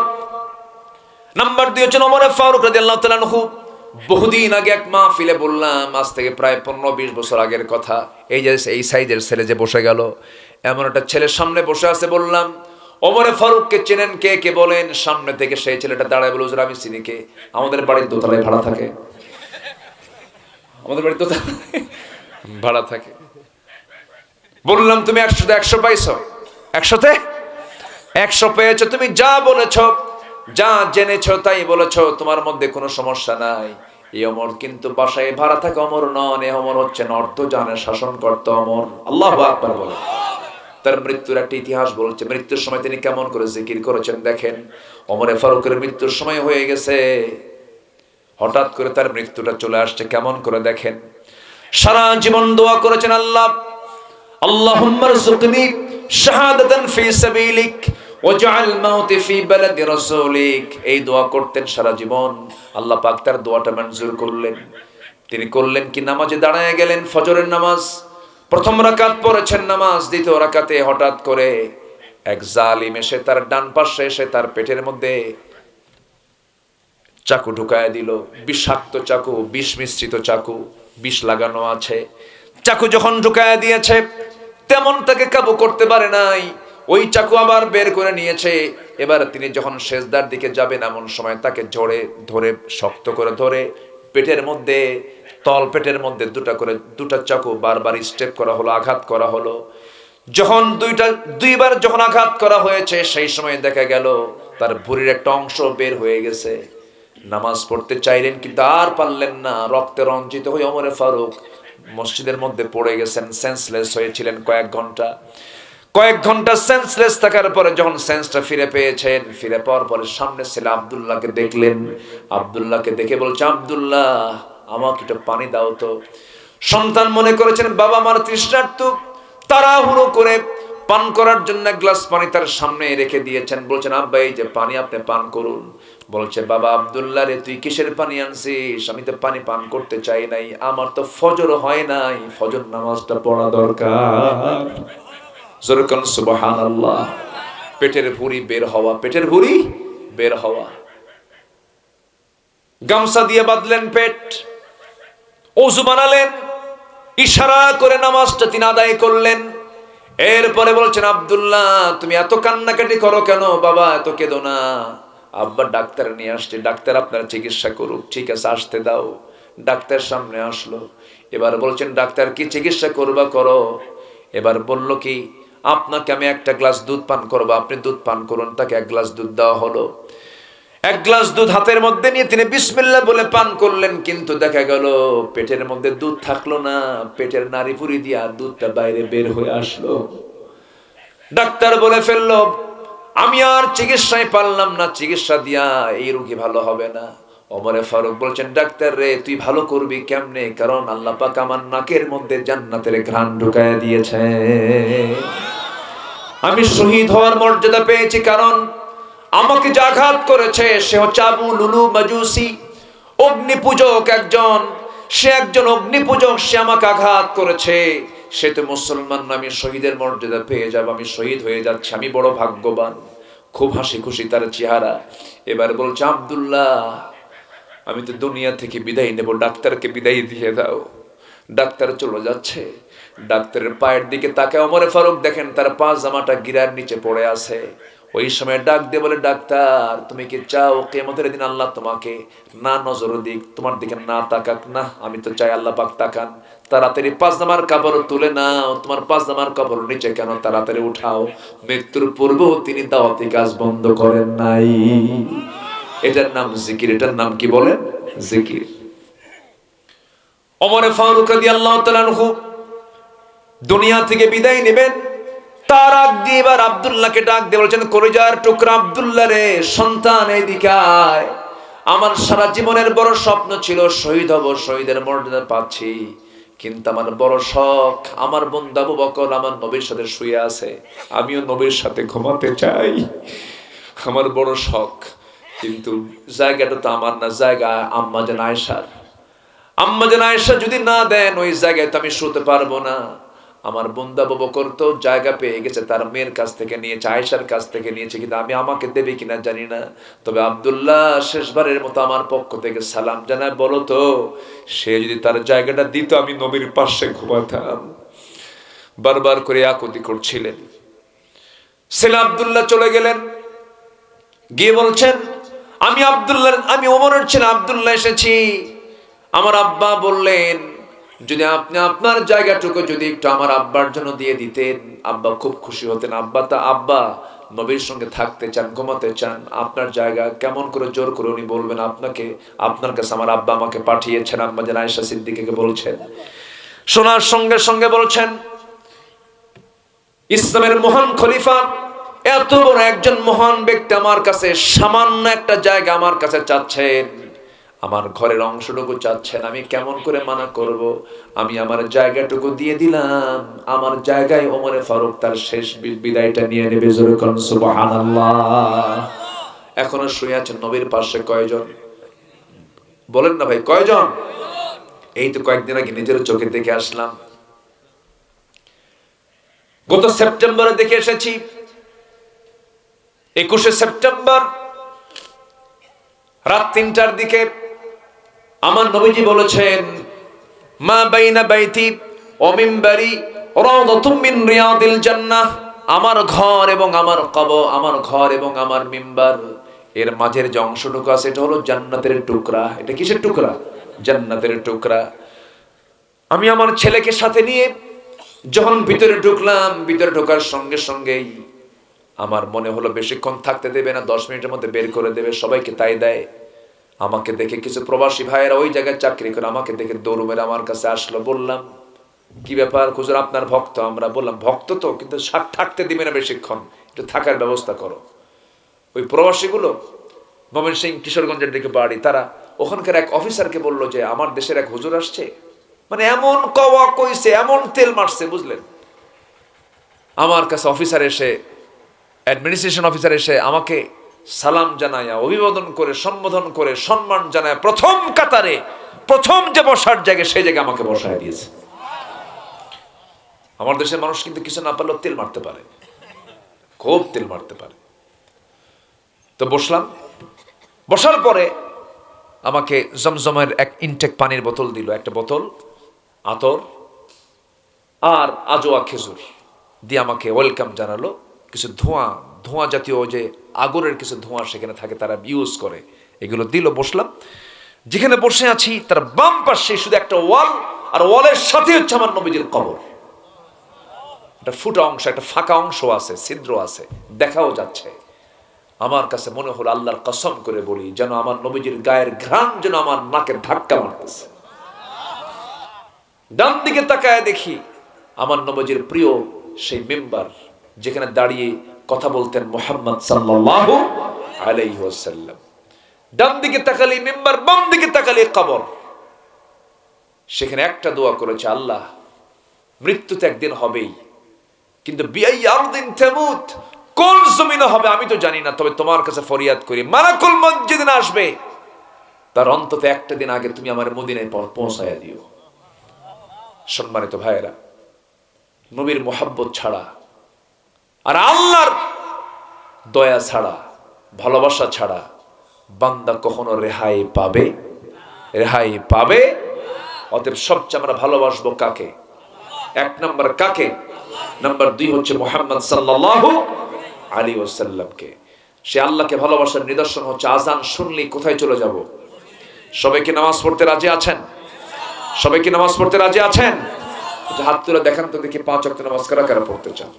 number 2 হচ্ছেন ওমর ফারুক রাদিয়াল্লাহু তাআলা আনহু। বহুদিন আগে এক মাহফিলে বললাম, আজ থেকে প্রায় 15-20 বছর আগের কথা। এই যে এই সাইজের ছেলে যে বসে গেল, এমন একটা ছেলের সামনে বসে আছে, বললাম ওমরে ফারুককে চেনেন কে? কে বলেন? সামনে থেকে সেই ছেলেটা দাঁড়ায় বলে, হুজুর আমি চিনি। কে? আমাদের বাড়ির দোতলায় ভাড়া থাকে। আমাদের বাড়ির দোতলায় ভাড়া থাকে। বললাম তুমি 100তে 100 পাইছো? 100তে 100 পেয়েছো। তুমি যা বলেছো, যা জেনেছো তাই বলেছো, তোমার মধ্যে কোনো সমস্যা নাই। এই ওমর কিন্তু বাসায় ভাড়া থাকে ওমর নন, এই ওমর হচ্ছেন অর্ধজানের শাসনকর্তা ওমর। আল্লাহু আকবার বলে। তার মৃত্যুর একটা ইতিহাস বলছে, মৃত্যুর সময় তিনি কেমন করে জিকির করেছেন দেখেন। ওমরে ফারুকের মৃত্যুর সময় হয়ে গেছে, হঠাৎ করে তার মৃত্যুটা চলে আসছে, কেমন করে দেখেন। সারা জীবন দোয়া করেছেন, আল্লাহ আল্লাহুম্মা রযুকনি শাহাদাতান ফি সাবিলিক ওয়াজআল মাউতি ফি বালাদি রাসূলিক। এই দোয়া করতেন সারা জীবন। আল্লাহ পাক তার দোয়াটা মঞ্জুর করলেন। তিনি করলেন কি? নামাজে দাঁড়ায় গেলেন, ফজরের নামাজ প্রথম রাকাত পড়েছেন নামাজ। দ্বিতীয় রাকাতে হঠাৎ করে এক জালিম এসে তার ডান পাশে এসে তার পেটের মধ্যে চাকু ঢুকায় দিল। বিষাক্ত চাকু, বিষ মিশ্রিত চাকু, বিষ লাগানো আছে। চাকু যখন ঢুকায় দিয়েছে, তেমন তাকে কাবু করতে পারে নাই। ওই চাকু আবার বের করে নিয়েছে। এবার তিনি যখন সেজদার দিকে যাবেন, এমন সময় তাকে ধরে শক্ত করে ধরে পেটের মধ্যে, তল পেটের মধ্যে দুটা চাকু বারবার স্টেপ করা হলো, আঘাত করা হলো। যখন দুইবার যখন আঘাত করা হয়েছে, সেই সময় দেখা গেল তার ভুঁড়ির একটা অংশ বের হয়ে গেছে। নামাজ পড়তে চাইলেন কিন্তু আর পারলেন না। রক্তে রঞ্জিত হয়ে ওমরে ফারুক মসজিদের মধ্যে পড়ে গেছেন, সেন্সলেস হয়েছিলেন কয়েক ঘন্টা সেন্সলেস থাকার পরে যখন সেন্সটা ফিরে পেয়েছেন, ফিরে পাওয়ার পরে সামনে ছেলে আব্দুল্লাহকে দেখলেন। আব্দুল্লাহকে দেখে বলছে, আব্দুল্লাহ আমাকে একটু পানি দাও তো। সন্তান মনে করেছেন বাবা আমার তৃষ্ণার্ত, তাড়াহুড়ো করে পান করার জন্য এক গ্লাস পানি তার সামনে রেখে দিয়েছেন। বলছেন, আব্বা এই যে পানি, আপনি পান করুন। বলছে, বাবা আব্দুল্লাহ রে, তুই কিসের পানি আনছিস? আমি তো পানি পান করতে চাই নাই, আমার তো ফজর হয় নাই, ফজর নামাজটা পড়া দরকার। জোরে কোন সুবহানাল্লাহ। পেটের ভুঁড়ি বের হওয়া। গামছা দিয়ে বাঁধলেন পেট, ওযু বানালেন, ইশারা করে নামাজটা তিনি আদায় করলেন। এরপরে বলছেন, আব্দুল্লাহ তুমি এত কান্নাকাটি করো কেন? বাবা এত কেঁদো না, আব্বা ডাক্তার নিয়ে আসছে, ডাক্তার আপনার চিকিৎসা করুক। ঠিক আছে, আসতে দাও। ডাক্তার সামনে আসলো। এবার বলছেন, ডাক্তার কি চিকিৎসা করবা করো। এবার বলল কি, আপনাকে আমি একটা গ্লাস দুধ পান করবো, আপনি দুধ পান করুন। তাকে এক গ্লাস দুধ দেওয়া হলো। এক গ্লাস দুধ হাতের মধ্যে নিয়ে তিনি বিসমিল্লাহ বলে পান করলেন। কিন্তু দেখা গেল পেটের মধ্যে দুধ থাকলো না, পেটের নাড়িভুঁড়ি দিয়া দুধটা বাইরে বের হয়ে আসলো। ডাক্তার বলে ফেললো, আমি আর চিকিৎসায় পারলাম না, চিকিৎসা দিয়া এই রোগী ভালো হবে না। ওমরে ফারুক বলছেন, ডাক্তার রে তুই ভালো করবি কেমনে? কারণ আল্লাহ পাক আমার নাকের মধ্যে জান্নাতের ঘ্রাণ ঢুকায় দিয়েছে। আমি শহীদ হওয়ার মর্যাদা পেয়েছি, কারণ আমাকে যে আঘাত করেছে সে হচ্ছে আবু লুলু মাজুসি, অগ্নি পূজক একজন। সে একজন অগ্নি পূজক, সে আমাকে আঘাত করেছে। সে তো মুসলমান না, আমি শহীদের মর্যাদা পেয়ে যাব, আমি শহীদ হয়ে যাচ্ছি, আমি বড় ভাগ্যবান। খুব হাসি খুশি তার চেহারা। এবার বলছে, আব্দুল্লাহ আমি তো দুনিয়া থেকে বিদায় নেব, ডাক্তারকে বিদায় দিয়ে দাও। ডাক্তার চলে যাচ্ছে। ডাক্তারের পায়ের দিকে তাকায় ওমরে ফারুক, দেখেন তার পা জামাটা গিরার নিচে পড়ে আছে। ওই সময় ডাক দিয়ে বলে, ডাক্তার তুমি কি চাও কিয়ামতের দিন আল্লাহ তোমাকে না নজর দিক, তোমার দিকে না তাকাক? না, আমি তো চাই আল্লাহ পাক তাকান। তাড়াতাড়ি পাঁচজামার কাপড় তুলে নাও, তোমার পাঁচজামার কাপড় নিচে কেন, তাড়াতাড়ি উঠাও। মৃত্যুর পূর্বেও তিনি দাওয়াতি কাজ বন্ধ করেন নাই। এটার নাম জিকির। এটার নাম কি বলেন? জিকির। ওমরে ফারুক রাদিয়াল্লাহু তাআলা আনহু দুনিয়া থেকে বিদায় নেবেন। তার আগ দিয়ে এবার আব্দুল্লাহকে ডাক দিয়ে বলছেন, কলিজার টুকরা আব্দুল্লাহ রে, সন্তান এইদিকে আয়। আমার সারা জীবনের বড় স্বপ্ন ছিল শহীদ হব, শহীদের মর্যাদা পাচ্ছি, কিন্তু আমার বড় শখ, আমার বন্ধু আবু বকর আমার নবীর সাথে শুয়ে আছে, আমিও নবীর সাথে ঘুমাতে চাই। আমার বড় শখ, কিন্তু জায়গাটা তো আমার না, জায়গা আম্মা জান আয়েশার। আম্মা জান আয়েশা যদি না দেন ওই জায়গায় তো আমি শুতে পারবো না। আমার বন্ধু আবু বকর তো জায়গা পেয়ে গেছে, তার মেয়ের কাছ থেকে নিয়েছে, আয়েশার কাছ থেকে নিয়েছে, কিন্তু আমি আমাকে দেবে কিনা জানি না। তবে আব্দুল্লাহ শেষবারের মতো আমার পক্ষ থেকে সালাম জানায়, বলো তো সে যদি তার জায়গাটা দিত আমি নবীর পাশে ঘুমাতাম। বারবার করে আকুতি করছিলেন। ছেলে আব্দুল্লাহ চলে গেলেন, গিয়ে বলছেন, আমি ওমরের ছেলে আব্দুল্লাহ এসেছি। আমার আব্বা বললেন যদি আপনি আপনার জায়গাটুকু যদি একটু আমার আব্বার জন্য দিয়ে দিতেন, আব্বা খুব খুশি হতেন। আব্বা নবীর সঙ্গে থাকতে চান, ঘুমাতে চান, আপনার জায়গা কেমন করে জোর করে উনি বলবেন আপনাকে, আপনার কাছে আমার আব্বা আমাকে পাঠিয়েছেন। আম্মা জান আয়েশা সিদ্দিকাকে বলছেন, শোনার সঙ্গে সঙ্গে বলছেন, ইসলামের মহান খলিফা, এত বড় একজন মহান ব্যক্তি আমার কাছে সামান্য একটা জায়গা আমার কাছে চাচ্ছেন, আমার ঘরের অংশটুকু চাচ্ছেন, আমি কেমন করে মানা করব? আমি আমার জায়গাটুকু দিয়ে দিলাম, আমার জায়গায় ওমরে ফারুক তার শেষ বিদায়টা নিয়ে নেবে। জোরে করুন সুবহানাল্লাহ। এখনো শুয়ে আছেন নবীর পাশে কয়জন? বলেন না ভাই, কয়জন? এই তো কয়েকদিন আগে নিজের চোখে দেখে আসলাম, গত সেপ্টেম্বরে দেখে এসেছি। 21শে সেপ্টেম্বর রাত 3টার দিকে আমার নবীজি বলেছেন, মা বাইনা বাইতি ওয়া মিনবারি রাওদাতুম মিন রিয়াদিল জান্নাহ, আমার ঘর এবং আমার কবর, আমার ঘর এবং আমার মিম্বার এর মাঝের যে অংশটুকু আছে এটা হলো জান্নাতের টুকরা। এটা কিসের টুকরা? জান্নাতের টুকরা। আমি আমার ছেলেকে সাথে নিয়ে যখন ভিতরে ঢুকলাম, ভিতরে ঢোকার সঙ্গে সঙ্গেই আমার মনে হলো বেশিক্ষণ থাকতে দেবে না, 10 মিনিটের মধ্যে বের করে দেবে। সবাইকে তাই দেয়। আমাকে দেখে কিছু প্রবাসী ভাইয়েরা ওই জায়গায় চাকরি করে আমাকে দেখে দৌড় মেরে আমার কাছে আসলো। বললাম, কি ব্যাপার হুজুর, আপনার ভক্ত আমরা। বললাম, ভক্ত তো, কিন্তু থাকতে দিবে না বেশিক্ষণ, একটু থাকার ব্যবস্থা করো। ওই প্রবাসীগুলো ময়মনসিংহ কিশোরগঞ্জের দিকে বাড়ি, তারা ওখানকার এক অফিসারকে বললো যে আমার দেশের এক হুজুর আসছে, মানে এমন কওয়া কইছে, এমন তেল মারছে, বুঝলেন। আমার কাছে অফিসার এসে, অ্যাডমিনিস্ট্রেশন অফিসার এসে আমাকে সালাম জানায়, অভিবাদন করে, সম্বোধন করে, সম্মান জানায়, প্রথম কাতারে প্রথম যে বসার জায়গা সেই জায়গায় আমাকে বসায় দিয়েছে। আমার দেশের মানুষ কিন্তু কিছু না পারলেও তেল মারতে পারে, খুব তেল মারতে পারে। তো বসলাম, বসার পরে আমাকে জমজমের এক ইনটেক পানির বোতল দিল, একটা বোতল আতর আর আজোয়া খেজুর দিয়ে আমাকে ওয়েলকাম জানালো। কিছু ধোঁয়া জাতীয় যে আগুনের কিছু ধোঁয়া সেখানে থাকে, তারা ইউজ করে, এগুলো দিল। বসলাম, যেখানে বসে আছি তার বাম পাশে শুধু একটা ওয়াল, আর ওয়ালের সাথে হচ্ছে আমার নবীজির কবর। একটা ফুটা অংশ, একটা ফাঁকা অংশ আছে, ছিদ্র আছে, দেখাও যাচ্ছে। আমার কাছে মনে হলো, আল্লাহর কসম করে বলি, যেন আমার নবীজির গায়ের ঘ্রাণ যেন আমার নাকের ধাক্কা মারতেছে। ডান দিকে তাকায় দেখি আমার নবীজির প্রিয় সেই মিম্বার, যেখানে দাঁড়িয়ে কথা বলতেন মুহাম্মদ সাল্লাল্লাহু আলাইহি ওয়াসাল্লাম। ডান দিকে তাকালে মিম্বার, বাম দিকে তাকালে কবর। সেখানে একটা দোয়া করেছে, আল্লাহ, মৃত্যু তো একদিন হবেই, কিন্তু বিআই আরদিন তামুত, কোন জমিনে হবে আমি তো জানি না, তবে তোমার কাছে ফরিয়াদ করি, মালাকুল মউত যেদিন আসবে তার অন্তত একটা দিন আগে তুমি আমার মদিনায় পৌঁছায়া দিও। সম্মানিত ভাইয়েরা, নবীর মোহাব্বত ছাড়া আর আল্লাহর দয়া ছাড়া, ভালোবাসা ছাড়া বান্দা কখনো রেহাই পাবে? রেহাই পাবে? অতএব সবচেয়ে আমরা ভালোবাসবো কাকে? 1 নম্বর কাকে? নাম্বার 2 হচ্ছে মুহাম্মদ সাল্লাল্লাহু আলাইহি ওয়াসাল্লামকে। সে আল্লাহকে ভালোবাসার নিদর্শন হচ্ছে আজান শুনলেই কোথায় চলে যাব? সবাই কি নামাজ পড়তে রাজি আছেন? সবাই কি নামাজ পড়তে রাজি আছেন? হাত তুলে দেখান তো দেখি, 5 ওয়াক্ত নামাজ কারা কারা পড়তে চান?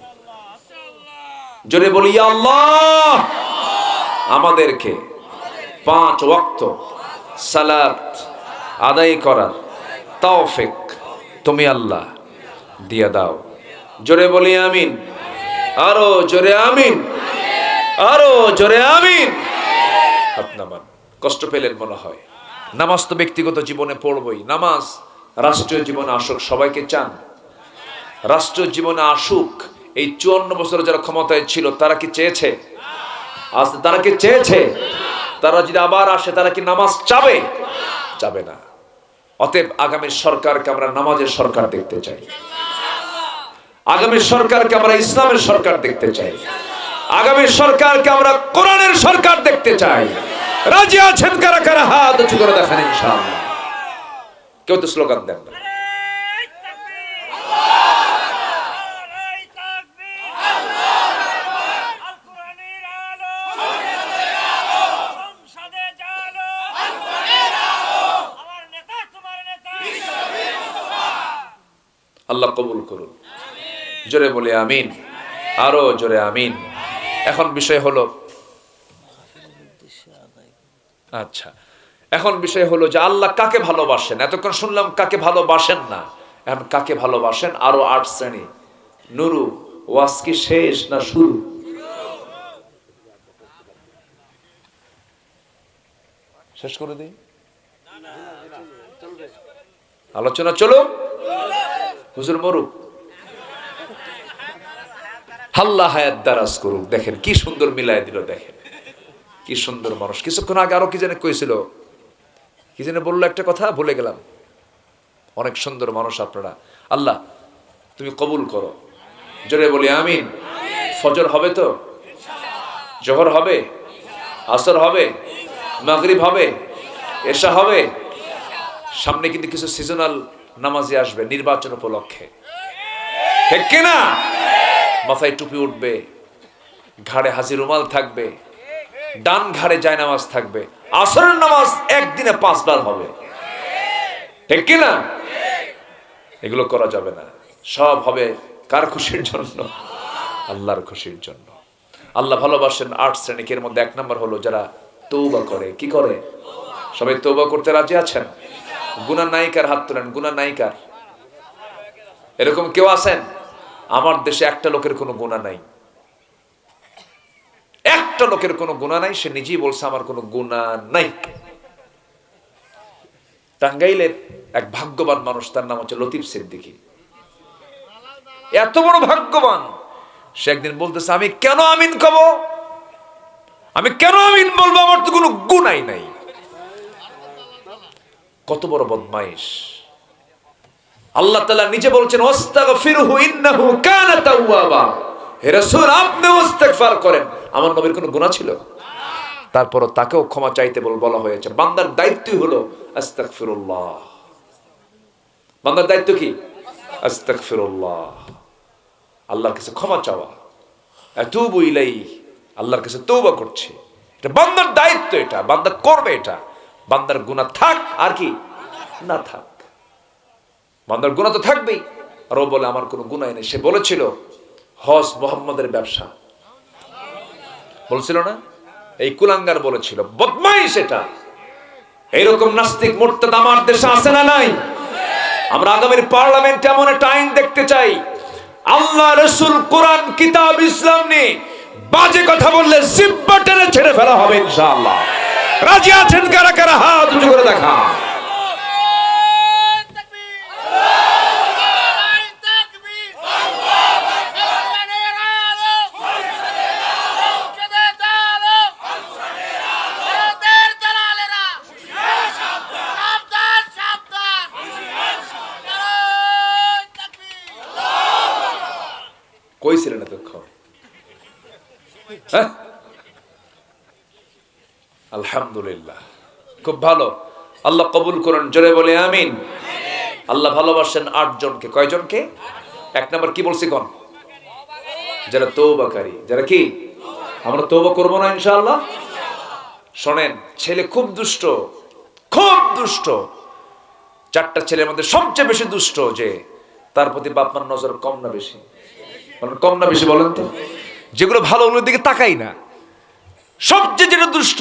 জোরে বলি, ইয়া আল্লাহ, আমাদেরকে 5 ওয়াক্ত সালাত আদায় করার তৌফিক তুমি আল্লাহ দিয়ে দাও। জোরে বলি আমিন, আরো জোরে আমিন, আরো জোরে আমিন। হাত নামান। কষ্ট পেলেন মনে হয়। নামাজ তো ব্যক্তিগত জীবনে পড়বই, নামাজ রাষ্ট্রীয় জীবনে আসুক, সবাইকে চান রাষ্ট্রীয় জীবনে আসুক। এই 54 বছর যারা ক্ষমতায় ছিল তারা কি চেয়েছে? আজ তারা কি চেয়েছে? তারা যদি আবার আসে তারা কি নামাজ চাবে? চাবে না। অতএব আগামীর সরকারকে আমরা নামাজের সরকার দেখতে চাই, আগামীর সরকারকে আমরা ইসলামের সরকার দেখতে চাই, আগামীর সরকারকে আমরা কোরআনের সরকার দেখতে চাই। রাজি আছেন কারা কারা? হাত উঁচু করে দেখান ইনশাআল্লাহ। কেউ তো স্লোগান দেন না। আল্লাহ কবুল করুন। জোরে বলি আমিন, আরো জোরে আমিন। এখন বিষয় হলো, আচ্ছা এখন বিষয় হলো যে আল্লাহ কাকে ভালোবাসেন। এতক্ষণ শুনলাম কাকে ভালোবাসেন না, এখন কাকে ভালোবাসেন। আরো 8 শ্রেণী। নুরু, ওয়াজ কি শেষ না শুরু? শেষ করে দিই, আলোচনা চলো, হুজুর মরুক, আল্লাহ হায়াত দারাজ করুক। দেখেন কি সুন্দর মিলাই দিল, দেখেন কি সুন্দর মানুষ। কিছুক্ষণ আগে আরো কি জানে কইছিল, কি জানে বললো একটা কথা ভুলে গেলাম। অনেক সুন্দর মানুষ আপনারা, আল্লাহ তুমি কবুল করো। জোরে বলি আমিন। ফজর হবে তো, জোহর হবে, আসর হবে, মাগরিব হবে, এশা হবে। সামনে কিন্তু কিছু সিজনাল নামাজি আসবে নির্বাচন উপলক্ষে, ঠিক কিনা? মাথায় টুপি উঠবে, ঘাড়ে হাজি রুমাল থাকবে, ডান ঘাড়ে জায়নামাজ থাকবে। আসরের নামাজ একদিনে 5 বার হবে, ঠিক কিনা? এগুলো করা যাবে না। সব হবে কার খুশির জন্য? আল্লাহর খুশির জন্য। আল্লাহ ভালোবাসেন 8 শ্রেণীর মধ্যে 1 নম্বর হলো যারা তওবা করে। কি করে? সবাই তওবা করতে রাজি আছেন? গুনাহ নায়িকার হাত তোলেন। গুনাহ নায়িকার এরকম কেউ আছেন? আমার দেশে একটা লোকের কোনো গুনাহ নাই, একটা লোকের কোনো গুনাহ নাই। সে নিজেই বলছে আমার কোনো গুনাহ নাই। টাঙ্গাইলের এক ভাগ্যবান মানুষ, তার নাম হচ্ছে লতিফ সিদ্দিকী। এত বড় ভাগ্যবান, সে একদিন বলতেছে আমি কেন আমিন কব, আমি কেন আমিন বলবো, আমার তো কোনো গুনাই নাই। কত বড় বদমাইশ! আল্লাহ তাআলা নিজে বলছেন ওয়াস্তাগফিরহু ইন্নাহু কানা তাওয়াবা। হে রাসূল আপনি ইস্তেগফার করেন। আমার নবীর কোনো গুনাহ ছিল? তারপরও তাকেও ক্ষমা চাইতে বলা হয়েছে। বান্দার দায়িত্বই হলো আস্তাগফিরুল্লাহ। বান্দার দায়িত্ব কি? আস্তাগফিরুল্লাহ, আল্লাহর কাছে ক্ষমা চাওয়া। আতুবু ইলাইহি, আল্লাহর কাছে তওবা করছে। এটা বান্দার দায়িত্ব, এটা বান্দা করবে। এটা বান্দার গুনাহ থাক আর কি না থাক, বান্দার গুনাহ তো থাকবেই। আর ও বলে আমার কোনো গুনাহ নেই। সে বলেছিল হজ মুহাম্মাদের ব্যবসা, বলছিল না? এই কুলাঙ্গার বলেছিল, বদমাইশ এটা। এইরকম নাস্তিক মুরতাদ আমার দেশে আছে না নাই? আমরা আগামীর পার্লামেন্টে এমন একটা আইন দেখতে চাই, আল্লাহ রাসূল কোরআন কিতাব ইসলাম নিয়ে বাজে কথা বললে জিহ্বা টেনে ছেড়ে ফেলা হবে ইনশাআল্লাহ। রাজি আছেন কারা কারা? হাত উঁচু করে দেখা। কই ছিলেন এতক্ষণ? আলহামদুলিল্লাহ, খুব ভালো। আল্লাহ কবুল করুন। জোরে বলে আমিন। আল্লাহ ভালোবাসেন 8 জনকে। কয়জনকে? 1 নম্বর কি বলছি কোন? যারা তওবাকারী। যারা কি? আমরা তওবা করব না ইনশাআল্লাহ? শোনেন, ছেলে খুব দুষ্ট, খুব দুষ্ট। 4টা ছেলের মধ্যে সবচেয়ে বেশি দুষ্ট যে, তার প্রতি বাপ মার নজর কম না বেশি? কম না বেশি বলেন তো? যেগুলো ভালো ওগুলোর দিকে তাকাই না। সবচেয়ে যেটা দুষ্ট,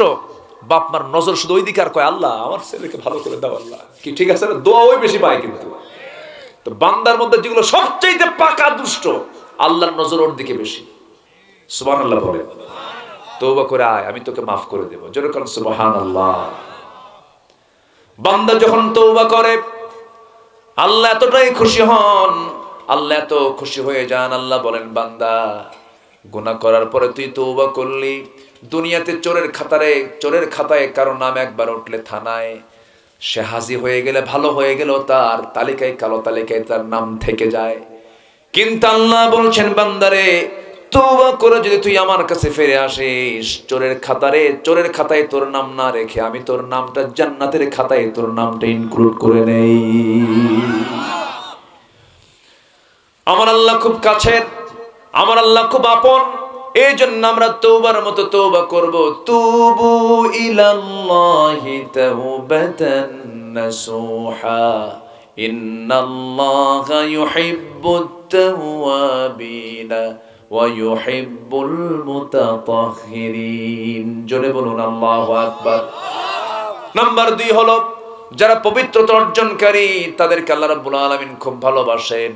বাপ মার নজর শুধু ওই দিকে, আর কয় আল্লাহ আমার ছেলেকে ভালো করে দাও। আল্লাহ কি ঠিক আছে না? দোয়া ওই বেশি পায়। কিন্তু তো বান্দার মধ্যে যেগুলো সবচেয়ে পাকা দুষ্ট, আল্লাহর নজর ওর দিকে বেশি। সুবহানাল্লাহ বলে। তওবা করে আয়, আমি তোকে মাফ করে দেব। জোরে বলেন সুবহানাল্লাহ। বান্দা যখন তওবা করে আল্লাহ এতটাই খুশি হন, আল্লাহ এত খুশি হয়ে যান। আল্লাহ বলেন বান্দা গুনাহ করার পরে তুই তওবা করলি, দুনিয়াতে চোরের খাতায় কারো নাম একবার উঠলে থানায়, সে হাজি হয়ে গেলে ভালো হয়ে গেল, তার তালিকায় কালো তালিকায় তার নাম থেকে যায়। কিন্তু আল্লাহ বলছেন বান্দারে তওবা করে যদি তুই আমার কাছে ফিরে আসিস, চোরের খাতায় তোর নাম না রেখে আমি তোর নামটা জান্নাতের খাতায় তোর নামটা ইনক্লুড করে নেই। আমার আল্লাহ খুব কাছের, আমার আল্লাহ খুব আপন। এই জন্য আমরা তওবার মতো তওবা করব। তুবু ইলাল্লাহি তাওবাতান নাসুহা ইন্নাল্লাহা ইউহিব্বুত তাওয়াবিনা ওয়া ইউহিব্বুল মুতাতাহহিরিন। জোরে বলুন আল্লাহু আকবার। নাম্বার 2 হলো যারা পবিত্রতা অর্জনকারী তাদেরকে আল্লাহ রাব্বুল আলামিন খুব ভালোবাসেন।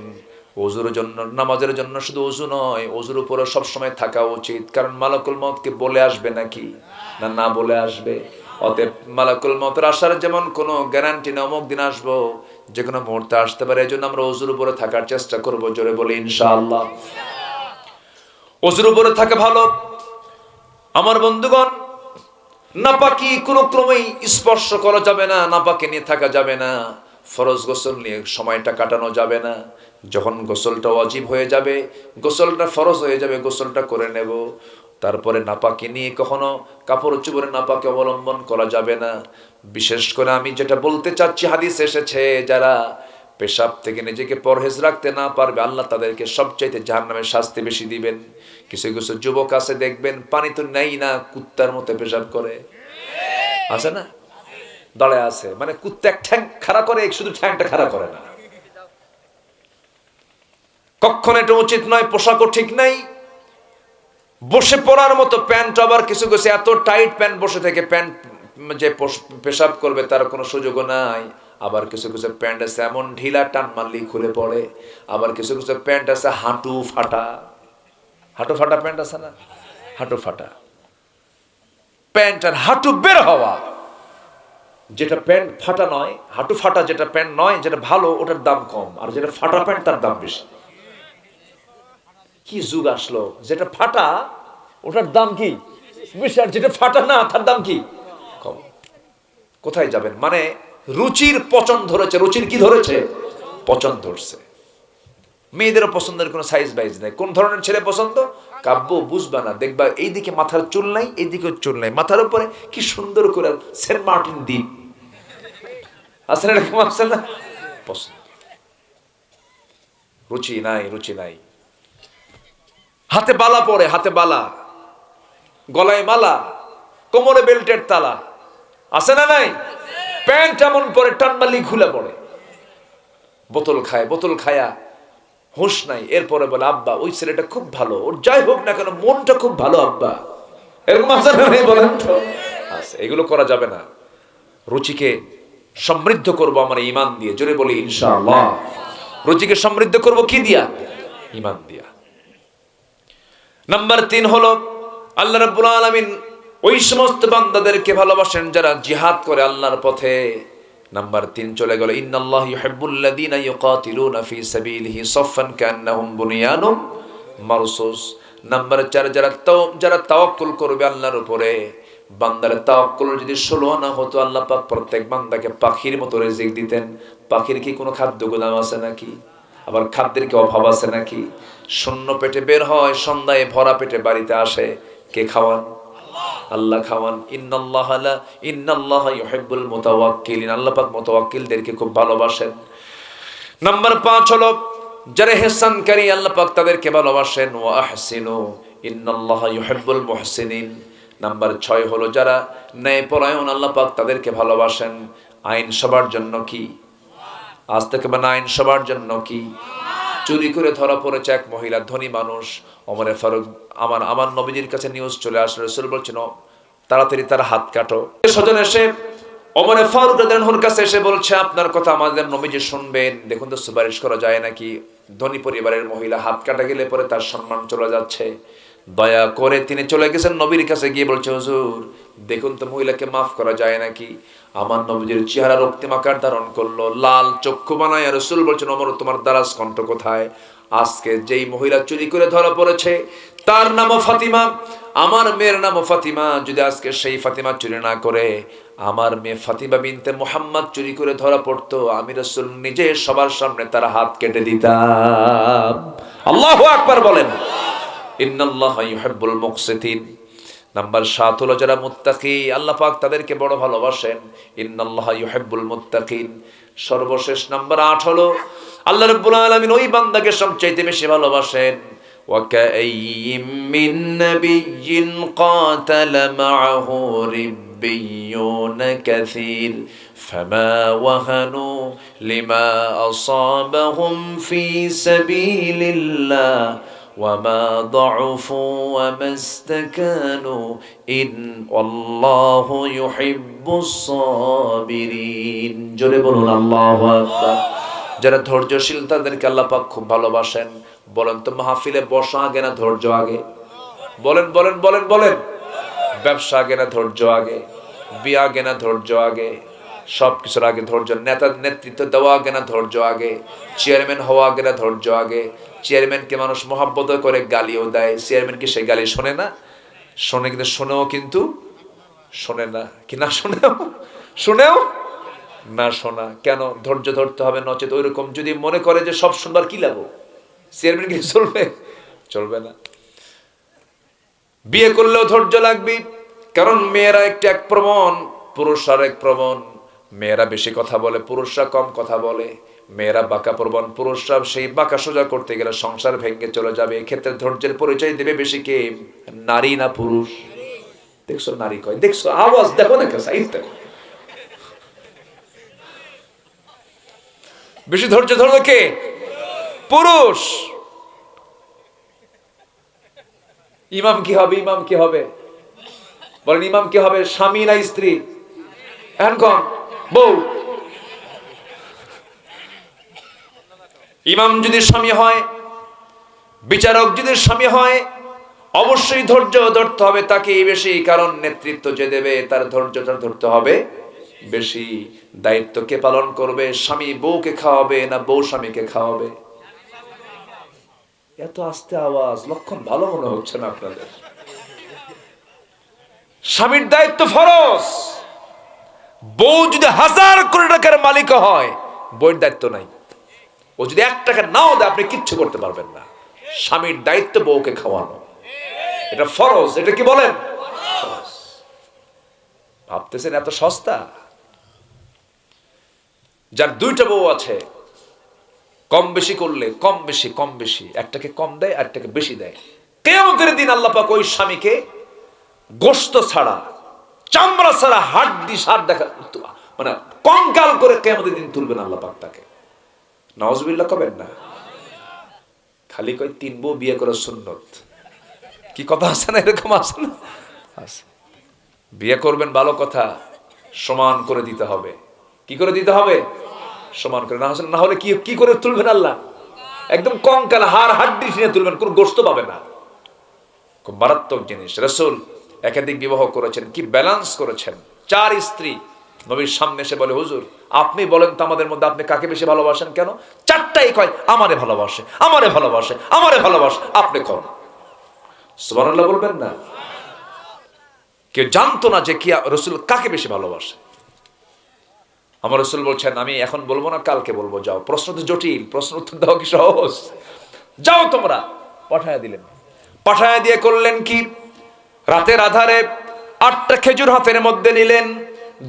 ওযুর জন্য, নামাজের জন্য শুধু ওযু নয়, ওযুর উপরে সব সময় থাকা উচিত। কারণ মালাকুল মউতকে বলে আসবে নাকি, না না বলে আসবে। অতএব মালাকুল মউতের আসার যেমন কোনো গ্যারান্টি না, অমুক দিন আসবো, যে কোনো মুহূর্তে আসতে পারে। এজন্য আমরা ওযুর উপরে থাকার চেষ্টা করব। জোরে বলি ইনশাআল্লাহ। ওযুর উপরে থাকা ভালো। আমার বন্ধুগণ, নাপাকি কোনো ক্রমেই স্পর্শ করা যাবে না, নাপাকি নিয়ে থাকা যাবে না, ফরজ গোসল নিয়ে সময়টা কাটানো যাবে না। যখন গোসলটা ওয়াজিব হয়ে যাবে, গোসলটা ফরজ হয়ে যাবে, গোসলটা করে নেব। তারপরে নাপাকি নিয়ে কখনো কাপড় চোপড়ে নাপাকি অবলম্বন করা যাবে না। বিশেষ করে আমি যেটা বলতে চাচ্ছি, হাদিস এসেছে যারা পেশাব থেকে নিজেকে পরহেজ রাখতে না পারবে, আল্লাহ তাদেরকে সবচাইতে জাহান্নামের শাস্তি বেশি দিবেন। কিছু কিছু যুবক আছে দেখবেন, পানি তো নেই না, কুত্তার মতো পেশাব করে, আছে না? দলে আছে, মানে কুত্তা এক ঠ্যাং খাড়া করে, শুধু ঠ্যাংটা খাড়া করে না। কখনো এটা উচিত নয়। পোশাকও ঠিক নাই, বসে পড়ার মতো প্যান্ট, আবার কিছু কিছু এত টাইট প্যান্ট, বসে থেকে প্যান্ট যে পেশাব করবে তার কোনো সুযোগও নাই। আবার কিছু কিছু প্যান্ট আছে এমন ঢিলা, টান মারলেই খুলে পড়ে। আবার কিছু কিছু প্যান্ট আছে হাঁটু ফাটা, হাঁটু ফাটা প্যান্ট আছে না, হাঁটু ফাটা প্যান্ট আর হাঁটু বের হওয়া। যেটা প্যান্ট ফাটা নয়, হাঁটু ফাটা যেটা প্যান্ট নয়, যেটা ভালো ওটার দাম কম, আর যেটা ফাটা প্যান্ট তার দাম বেশি। কি যুগ আসলো, যেটা ফাটা ওটার দাম কি বেশি, আর যেটা ফাটা না তার দাম কি কম। কোথায় যাবেন? মানে রুচির পছন্দ ধরেছে। রুচির কি ধরেছে? পছন্দ ধরছে। মেয়েদেরও পছন্দের কোনো সাইজ বাইজ নেই। কোন ধরনের ছেলে পছন্দ? কাব্য বুঝবা না, দেখবা এইদিকে মাথার চুল নাই, এইদিকে চুল নাই, মাথার উপরে কি সুন্দর করে সেন্ট মার্টিন দ্বীপ আছে না, এরকম আছে না? পছন্দ। রুচি নাই, রুচি নাই। হাতে বালা পরে, হাতে বালা, গলায় মালা, কোমরে বেল্টের তালা, আছে না নাই? প্যান্ট এমন পরে টানবালি খুলে পড়ে, বোতল খায়, বোতল খায়া হুঁশ নাই। এরপরে বলে আব্বা ওই ছেলেটা খুব ভালো, ওর যাই হোক না কেন মনটা খুব ভালো আব্বা, এরকম আছে না নাই বলেন তো? আছে। এগুলো করা যাবে না। রুচিকে সমৃদ্ধ করব আমার ঈমান দিয়ে। জোরে বলি ইনশাআল্লাহ। রুচিকে সমৃদ্ধ করব কি দিয়া? ঈমান দিয়া। নাম্বার 3 হলো আল্লাহ রাব্বুল আলামিন ওই সমস্ত বান্দাদেরকে ভালোবাসেন যারা জিহাদ করে আল্লাহর পথে। নাম্বার 3 চলে গেল, ইন্নাল্লাহা ইউহিব্বুল্লাযীনা ইউকাতিলুনা ফী সাবিলিহি সাফফান কান্নাহুম বুনিয়ানুম মারসুস। নাম্বার 4 যারা তাওয়াক্কুল করবে আল্লাহর উপরে। বান্দার তাওয়াক্কুল যদি 16 আনা হতো, আল্লাহ পাক প্রত্যেক বান্দাকে পাখির মতো রিজিক দিতেন। পাখির কি কোনো খাদ্য গোদাম আছে নাকি? আবার খাদ্যের কি অভাব আছে নাকি? শূন্য পেটে বের হয়, সন্ধ্যায় ভরা পেটে বাড়িতে আসে। কে খাওয়ান? আল্লাহ খাওয়ান। ইন্নাল্লাহা ইউহিব্বুল মুতাওয়াক্কিলিন। আল্লাহ পাক মুতাওয়াক্কিলদেরকে খুব ভালোবাসেন। নাম্বার 5 হলো যারা ইহসানকারী, আল্লাহ পাক তাদেরকে ভালোবাসেন। ওয়া আহসিনু ইন্নাল্লাহা ইউহিব্বুল মুহসিনিন। নাম্বার 6 হলো যারা ন্যায়পরায়ণ, আল্লাহ পাক তাদেরকে ভালোবাসেন। আইন সবার জন্য কি? আজ থেকে মানে আইন সবার জন্য কি? চুরি করে ধরা পড়েছে এক মহিলা, ধনী মানুষ। ওমরে ফারুক, আমার নবীজির কাছে নিউজ চলে আসলো, রাসূল বলছেন তাড়াতাড়ি তার হাত কাটো। স্বজন এসে ওমরে ফারুক রাদিয়াল্লাহু আনহুর কাছে এসে বলছে, আপনার কথা আমাদের নবীজি শুনবেন, দেখুন তো সুপারিশ করা যায় নাকি। ধনী পরিবারের মহিলা, হাত কাটা গেলে পরে তার সম্মান চলে যাচ্ছে। দয়া করে তিনি চলে গেছেন নবীর কাছে, গিয়ে বলছে, হুজুর দেখুন তো মহিলাকে মাফ করা যায় নাকি। আমার নবীজির চেহারা রক্তিম আকার ধারণ করলো, লাল চক্ষু বানায়। রাসূল বলছেন, ওমর তোমার দারাজ কণ্ঠ কোথায়? আজকে যেই মহিলা চুরি করে ধরা পড়েছে তার নামও ফাতিমা, আমার মেয়ের নামও ফাতিমা। যদি আজকে সেই ফাতিমা চুরি না করে আমার মেয়ে ফাতিমা বিনতে মুহাম্মদ চুরি করে ধরা পড়তো, আমি রাসূল নিজে সবার সামনে তার হাত কেটে দিতাম। আল্লাহু আকবার বলেন। ইন্নাল্লাহা ইউহিব্বুল মুকসিতিন। নাম্বার 7 হলো যারা মুত্তাকি, আল্লাহ পাক তাদেরকে বড় ভালোবাসেন। ইন্নাল্লাহা ইউহিব্বুল মুত্তাকিন। সর্বশেষ নাম্বার 8 হলো আল্লাহ রাব্বুল আলামিন ওই বান্দাকে সবচেয়ে বেশি ভালোবাসেন। ওয়া কাআইয়িম মিন নাবিয়্যিন কাতালা মাআহু ربيون كثير فما وهنوا لما أصابهم في سبيل الله وما ضعفوا وما استكانوا إن والله يحب الصابرين জোরে বলুন আল্লাহু আকবার। যারা ধৈর্যশীল তাদেরকে আল্লাহ পাক খুব ভালোবাসেন। বলেন তো মাহফিলে বসা আগে না ধৈর্য আগে? বলেন বলেন বলেন বলেন। ব্যবসা আগে না ধৈর্য আগে? বিয়ে আগে না ধৈর্য আগে? সবকিছুর আগে ধৈর্য। নেতা নেতৃত্ব দেওয়া আগে না ধৈর্য আগে? চেয়ারম্যান হওয়া আগে না ধৈর্য আগে? চেয়ারম্যানকে মানুষ মহাব্বত করে গালিও দেয়, চেয়ারম্যান কি সেই গালি শোনে না? শোনে, কিন্তু শোনেও কিন্তু শোনে না। কি না শোনেও? শোনেও না শোনা। কেন? ধৈর্য ধরতে হবে, নচেত ওইরকম যদি মনে করে যে সব সুন্দর কি লাগবো, চেয়ারম্যান কি চলবে? চলবে না। বিয়ে করলেও ধৈর্য লাগবে, কারণ মেয়েরা এক প্রবণ, পুরুষরা এক প্রবণ। মেয়েরা বেশি কথা বলে, পুরুষরা কম কথা বলে। মেয়েরা বাঁকা প্রবণ, পুরুষরা সেই বাঁকা সোজা করতে গেলে সংসার ভেঙে চলে যাবে। এক্ষেত্রে ধৈর্যের পরিচয় দেবে বেশি কে? নারী না পুরুষ? দেখছো নারী কয়, দেখছো আওয়াজ দেখো না, বেশি ধৈর্য ধরবে কে? পুরুষ। ইমাম কি হবে? ইমাম কি হবে বলেন? ইমাম কি হবে? স্বামী না স্ত্রী? এখন কোন বউ? ইমাম যদি স্বামী হয়, বিচারক যদি স্বামী হয়, অবশ্যই ধৈর্য ধরতে হবে তাকে বেশি, কারণ নেতৃত্ব যে দেবে তার ধৈর্যটা ধরতে হবে বেশি। দায়িত্ব কে পালন করবে? স্বামী বউকে খাওয়াবে না বউ স্বামীকে খাওয়াবে? এত আস্তে আওয়াজ, লক্ষণ ভালো মনে হচ্ছে না আপনাদের? স্বামীর দায়িত্ব ফরজ। বউ যদি 1000 কোটি টাকার মালিক হয়, বউয়ের দায়িত্ব নাই। ও যদি 1 টাকা নাও দেয়, আপনি কিচ্ছু করতে পারবেন না। স্বামীর দায়িত্ব বউকে খাওয়ানো, এটা ফরজ। এটা কি বলেন? ভাবতেছেন এত সস্তা? যার 2টা বউ আছে, কম বেশি করলে কম বেশি একটাকে কম দেয় আর একটাকে বেশি দেয়। কিয়ামতের দিন আল্লাহ পাক ওই স্বামীকে গোশত ছাড়া, চামড়া ছাড়া, হাড্ডি সার দেখা, মানে কঙ্কাল করে কিয়ামতের দিন তুলবেন আল্লাহ পাক তাকে। নাউজুবিল্লাহ কবেন না? খালি কয় 3 বউ বিয়ে করা সুন্নত। কি কথা আছে না? এরকম আছে না? আছে। বিয়ে করবেন ভালো কথা, সমান করে দিতে হবে। কি করে দিতে হবে? সমান করে। না হলে কি করে তুলবেন আল্লাহ? একদম কঙ্কাল, হাড় হাড্ডি নিয়ে তুলবেন, কোন গোশত পাবে না। খুব মারাত্মক জিনিস। রাসূল একাধিক বিবাহ করেছেন, কি ব্যালেন্স করেছেন। 4 স্ত্রী। নবীর সামনে এসে বলে, হুজুর আপনি বলেন তো আমাদের মধ্যে আপনি কাকে বেশি ভালোবাসেন? কেন? 4টাই কয় আমারে ভালোবাসে, আমারে ভালোবাসে, আমারে ভালোবাসে। আপনি কোন? সুবহানাল্লাহ বলবেন না? কেউ জানতো না যে কি রাসূল কাকে বেশি ভালোবাসে। আমার রাসূল বলছেন, আমি এখন বলবো না, কালকে বলবো। যাও, প্রশ্ন তো জটিল, প্রশ্ন উত্তর দেওয়া কি সহজ? যাও তোমরা। পাঠায়া দিলেন। পাঠায়া দিয়ে করলেন কি? রাতের আধারে 8টা খেজুর হাতের মধ্যে নিলেন,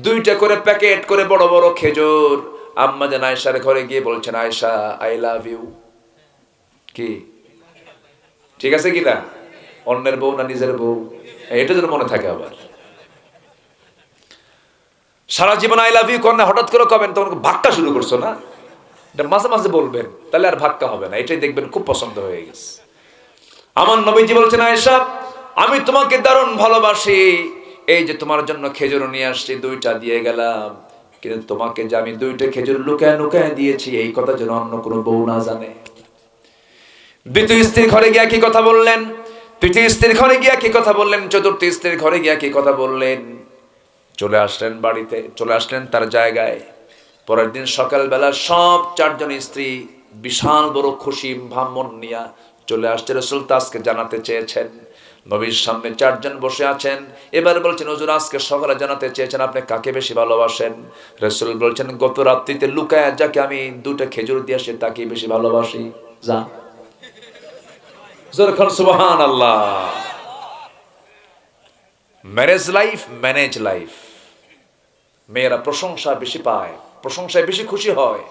2টা করে প্যাকেট করে বড় বড় খেজুর। আম্মা জান আয়েশার ঘরে গিয়ে বলছেন, আয়েশা আই লাভ ইউ। কি ঠিক আছে কি না? অন্যের বউ না নিজের বউ? এটা যেন মনে থাকে। আবার সারা জীবন আই লাভ ইউ করেন, হঠাৎ করে কবেন তখন ভাগটা শুরু করছো না? এটা মাঝে মাঝে বলবেন, তাহলে আর ভাগটা হবে না। এটাই দেখবেন খুব পছন্দ হয়ে গেছে। আমার নবীজি বলছেন, আয়েশা আমি তোমাকে দারুণ ভালোবাসি, এই যে তোমার জন্য খেজুর নিয়ে আসছি, 2টা দিয়ে গেলাম, কিন্তু তোমাকে যে আমি 2টা খেজুর লুকায় লুকায় দিয়েছি, এই কথা যেন অন্য কোনো বউ না জানে। দ্বিতীয় স্ত্রীর ঘরে গিয়া কি কথা বললেন? তৃতীয় স্ত্রীর ঘরে গিয়া কি কথা বললেন? চতুর্থ স্ত্রীর ঘরে গিয়া কি কথা বললেন? চলে আসলেন বাড়িতে, চলে আসলেন তার জায়গায়। পরের দিন সকালবেলা সব 4 জন স্ত্রী বিশাল বড় খুশি ভামন নিয়া চলে আসছে। রাসূল তো আজকে জানাতে চেয়েছেন, নবীর সামনে 4 জন বসে আছেন। এবার বলছেন, হুজুর আজকে সকালে জানাতে চেয়েছেন আপনি কাকে বেশি ভালোবাসেন। রাসূল বলছেন, গত রাত্রিতে লুকায়া যাকে আমি 2টা খেজুর দিয়ে আসি তাকে বেশি ভালোবাসি। যা জোরখান সুবহানাল্লাহ। Marriage life, manage life. মেয়েরা প্রশংসা বেশি পায়, প্রশংসায় বেশি খুশি হয়।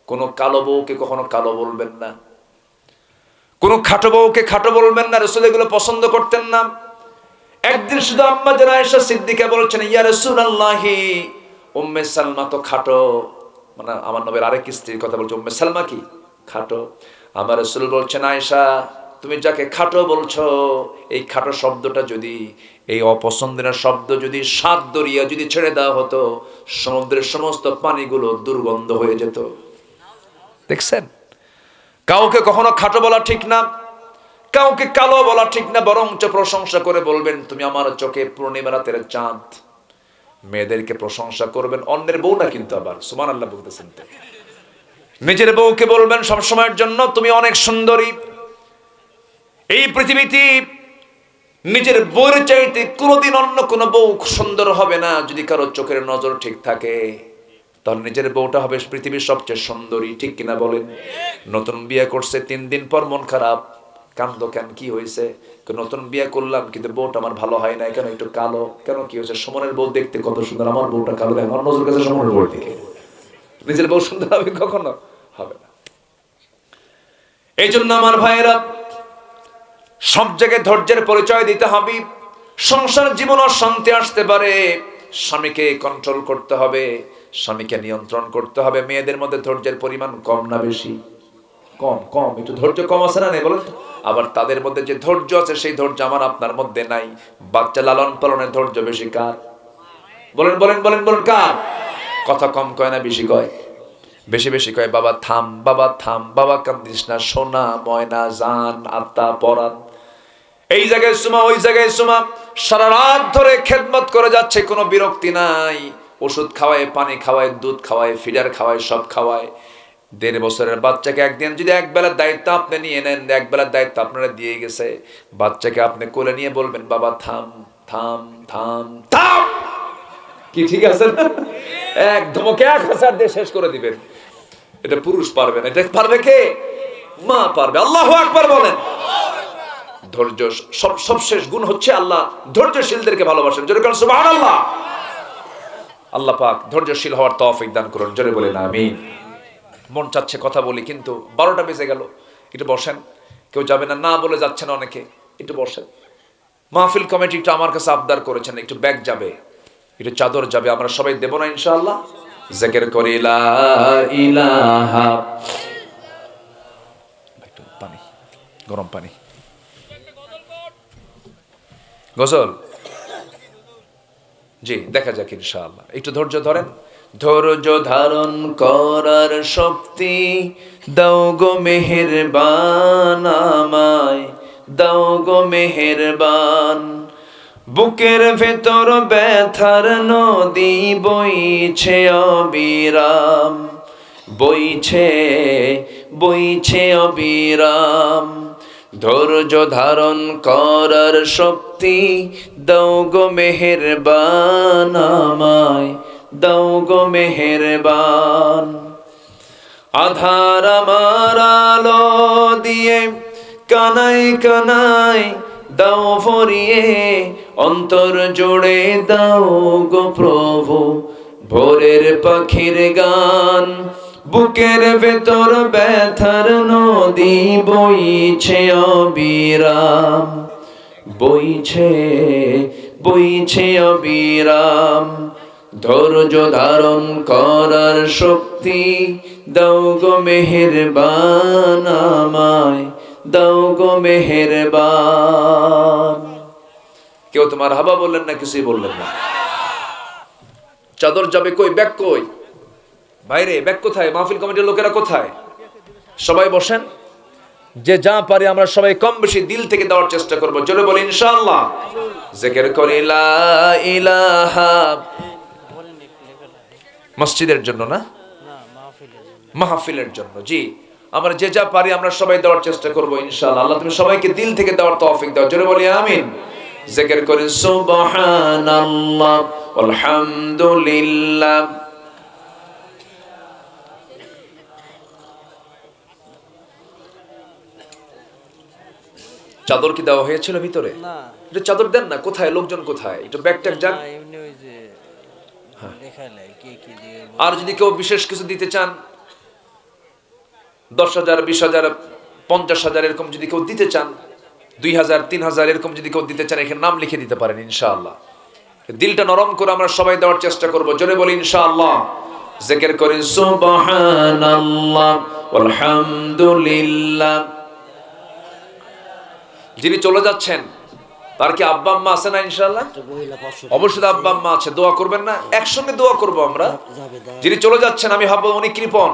কোনো কালো বউকে কখনো কালো বলবেন না, কোনো খাটো বউকে খাটো বলবেন না। রাসূল এগুলো পছন্দ করতেন না। একদিন শুধু আম্মা জান আয়েশা সিদ্দিকা বলছেন, ইয়া রাসূলুল্লাহি, উম্মে সালমা তো খাটো, মানে আমার নবীর আরেক স্ত্রীর কথা বলছে, উম্মে সালমা কি খাটো? আমার রাসূল বলছেন, আয়েশা তুমি যাকে খাটো বলছো, এই খাটো শব্দটা যদি, এই অপছন্দের শব্দ যদি সাত দরিয়া যদি ছেড়ে দেওয়া হতো, সমুদ্রের সমস্ত পানিগুলো দুর্গন্ধ হয়ে যেত। দেখছেন, কাউকে কখনো খাটো বলা ঠিক না, কাউকে কালো বলা ঠিক না, বরঞ্চ প্রশংসা করে বলবেন, তুমি আমার চোখে পূর্ণিমা রাতের চাঁদ। মেয়েদেরকে প্রশংসা করবেন, অন্যের বউ না কিন্তু, আবার সুবহানাল্লাহ বলতেছেন তো। নিজের বউকে বলবেন সব সময়ের জন্য, তুমি অনেক সুন্দরী। এই পৃথিবীতে নিজের বউয়ের চাইতে কোনোদিন অন্য কোনো বউ সুন্দর হবে না। যদি কারো চোখের নজর ঠিক থাকে, তাহলে নিজের বউটা হবে পৃথিবীর সবচেয়ে সুন্দরী, ঠিক কিনা বলেন? নতুন বিয়ে করছে, 3 দিন পর মন খারাপ, কান্দো কেন, কি হয়েছে? নতুন বিয়ে করলাম কিন্তু বউটা আমার ভালো হয় না, কেন একটু কালো, কেন কি হয়েছে? সুমনের বউ দেখতে কত সুন্দর, আমার বউটা কালো, দেখ আমার নজর কাছে সুমনের বউর দিকে। নিজের বউ সুন্দর হবে কখনো হবে না। এই জন্য আমার ভাইয়েরা, সব জায়গায় ধৈর্যের পরিচয় দিতে হবে। সংসার জীবন অশান্তি আসতে পারে, স্বামীকে কন্ট্রোল করতে হবে, স্বামীকে নিয়ন্ত্রণ করতে হবে। মেয়েদের মধ্যে ধৈর্যের পরিমাণ কম না বেশি? কম কম, একটু ধৈর্য কম আছে না নেই বলেন তো? আবার তাদের মধ্যে যে ধৈর্য আছে, সেই ধৈর্য আমার আপনার মধ্যে নাই। বাচ্চা লালন পালনের ধৈর্য বেশি কার? বলেন বলেন বলেন বলেন, কার? কথা কম কয় না বেশি কয়? বেশি বেশি কয়, বাবা থাম, বাবা থাম, বাবা কান্দিস না, সোনা ময়না জান আত্মা পরাণ। এই জায়গায় সুমা, ওই জায়গায় সুমা, সারা রাত ধরে খেদমত করে যাচ্ছে, কোনো বিরক্তি নাই। ওষুধ খাওয়ায়, পানি খাওয়ায়, দুধ খাওয়ায়, ফিডার খাওয়ায়, সব খাওয়ায়। 1.5 বছরের বাচ্চাকে একদিন যদি এক বেলার দায়িত্ব আপনি নিয়ে নেন, এক বেলার দায়িত্ব আপনারা দিয়ে গেছে, বাচ্চাকে আপনি কোলে নিয়ে বলবেন, বাবা থাম থাম থাম থাম। কি ঠিক আছে না? এক ধমকে 1000 দিয়ে শেষ করে দিবেন। এটা পুরুষ পারবে না, এটা পারবে কে? মা পারবে। আল্লাহু আকবার বলেন। ধৈর্য সবশেষ গুণ হচ্ছে আল্লাহ ধৈর্যশীলদেরকে ভালোবাসেন। জোরে বলেন সুবহানাল্লাহ। আল্লাহ পাক ধৈর্যশীল হওয়ার তৌফিক দান করুন। জোরে বলেন আমিন। মন চাচ্ছে কথা বলি, কিন্তু 12টা বেজে গেল, একটু বসেন। কেউ যাবে না, না বলে যাচ্ছেন অনেকে, একটু বসেন। মাহফিল কমিটি একটু আমার কাছে আবদার করেছেন, একটু ব্যাগ যাবে, একটু চাদর যাবে, আমরা সবাই দেব না ইনশাআল্লাহ? জিকির করি লা ইলাহা, একটু পানি, গরম পানি, গজল, জি দেখা যাক ইনশাআল্লাহ। একটু ধৈর্য ধরেন। ধৈর্য ধারণ করার শক্তি দাও গো মেহেরবান, আমায় দাও গো মেহেরবান। বুকের ভেতর ব্যথার নদী বইছে অবিরাম, বইছে বইছে অবিরাম। ধৈর্য ধারণ করার শক্তি দাও গো মেহেরবান, আমায় দাও গো মেহেরবান। আধার আমার আলো দিয়ে কানাই কানাই দাও ভরিয়ে, অন্তর জুড়ে দাও গো প্রভু ভোরের পাখির গান। বুকের ভেতর ব্যথার নদী বইছে অবিরাম, বইছে বইছে অবিরাম। ধৈর্য ধারণ করার শক্তি দাও গো মেহেরবান, আমায় দাও গো মেহেরবান। কেউ তোমার হাবা বললেন না, কিছুই বললেন না। চাদর যাবে কই, ব্যাগ কই? বাইরে, ব্যাগ কোথায়? মাহফিল কমিটির লোকেরা কোথায়? সবাই বসেন। যে যা পারি আমরা সবাই কম বেশি দিল থেকে দেওয়ার চেষ্টা করব। জোরে বলি ইনশাআল্লাহ। জিকির করি লা ইলাহা, মসজিদের জন্য না, মাহফিলের জন্য। জি, আমরা যে যা পারি আমরা সবাই দেওয়ার চেষ্টা করব ইনশাআল্লাহ। আল্লাহ তুমি সবাইকে দিল থেকে দেওয়ার তৌফিক দাও। জোরে বলি আমিন। জিকির করি সুবহানাল্লাহ আলহামদুলিল্লাহ। চাদর কি দেওয়া হয়েছিল ভিতরে? না, এটা চাদর দেন না। কোথায় লোকজন, কোথায়? একটু ব্যাগ ট্যাগ যান। আর যদি কেউ বিশেষ কিছু দিতে চান, 10,000 20,000 50,000 এরকম যদি কেউ দিতে চান, 2000 3000 এরকম যদি কেউ দিতে চান এখানে নাম লিখে দিতে পারেন ইনশাআল্লাহ। দিলটা নরম করে আমরা সবাই দেওয়ার চেষ্টা করব, জোরে বলি ইনশাআল্লাহ। জিকির করি সুবহানাল্লাহ আলহামদুলিল্লাহ। যিনি চলে যাচ্ছেন তার কি আব্বা আম্মা আছে না ইনশাআল্লাহ? অবশ্যই আব্বা আম্মা আছে, দোয়া করবেন না? একসঙ্গে দোয়া করব আমরা। যিনি চলে যাচ্ছেন আমি ভাববো উনি কৃপণ,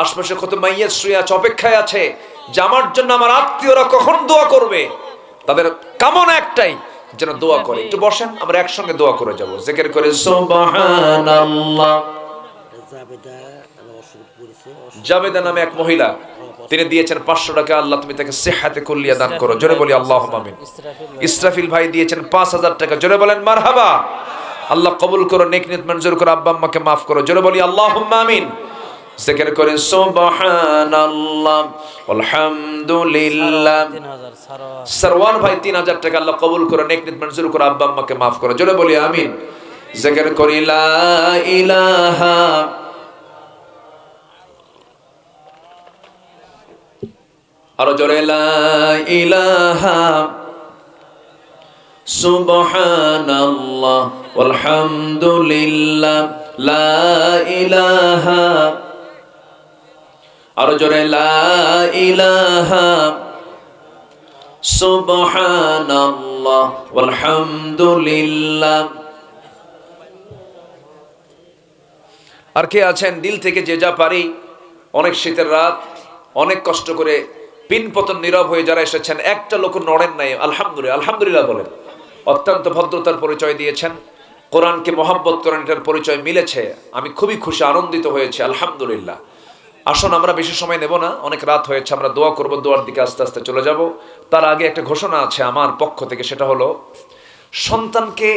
আশপাশে কত মাইয়া শুয়ে আছে, অপেক্ষায় আছে যে আমার জন্য আমার আত্মীয়রা কখন দোয়া করবে। তাদের কামনা একটাই যেন দোয়া করে। একটু বসেন, আমরা একসঙ্গে দোয়া করে যাব। জিকির করে সুবহানাল্লাহ। জাবেদা নামে এক মহিলা, তিনি দিয়েছেন 500 টাকা। আল্লাহ তুমি তাকে সেহাতে কুল্লিয়া দান করো, জোরে বলি আল্লাহুম্মা আমিন। ইসরাফিল ভাই দিয়েছেন 5000 টাকা, জোরে বলেন মারহাবা। আল্লাহ কবুল করো, নেক নিয়ত মঞ্জুর করো, আব্বা আম্মাকে maaf করো, জোরে বলি আল্লাহুম্মা আমিন। জিকির করে সুবহানাল্লাহ আলহামদুলিল্লাহ। সরওয়ান ভাই 3000 টাকা, আল্লাহ কবুল করো, নেক নিয়ত মঞ্জুর করো, আব্বা আম্মাকে maaf করো, জোরে বলি আমিন। জিকির করি লা ইলাহা আর জোরে লা ইলাহা সুবহানাল্লাহ আলহামদুলিল্লাহ লা ইলাহা আর জোরে লা ইলাহা সুবহানাল্লাহ আলহামদুলিল্লাহ। আর কে আছেন দিল থেকে যে যা পারি, অনেক শীতের রাত, অনেক কষ্ট করে পিনপতন নীরব হয়ে যারা এসেছেন, একটা লোক নড়েন নাই, আলহামদুলিল্লাহ আলহামদুলিল্লাহ বলেন। অত্যন্ত ভদ্রতার পরিচয় দিয়েছেন, কোরআনকে মহব্বত করেন, এটার পরিচয় মিলেছে। আমি খুবই খুশি, আনন্দিত হয়েছে, আলহামদুলিল্লাহ। আসুন আমরা বেশি সময় নেব না, অনেক রাত হয়েছে, আমরা দোয়া করব, দোয়ার দিকে আস্তে আস্তে চলে যাব। তার আগে একটা ঘোষণা আছে আমার পক্ষ থেকে, সেটা হলো সন্তানকে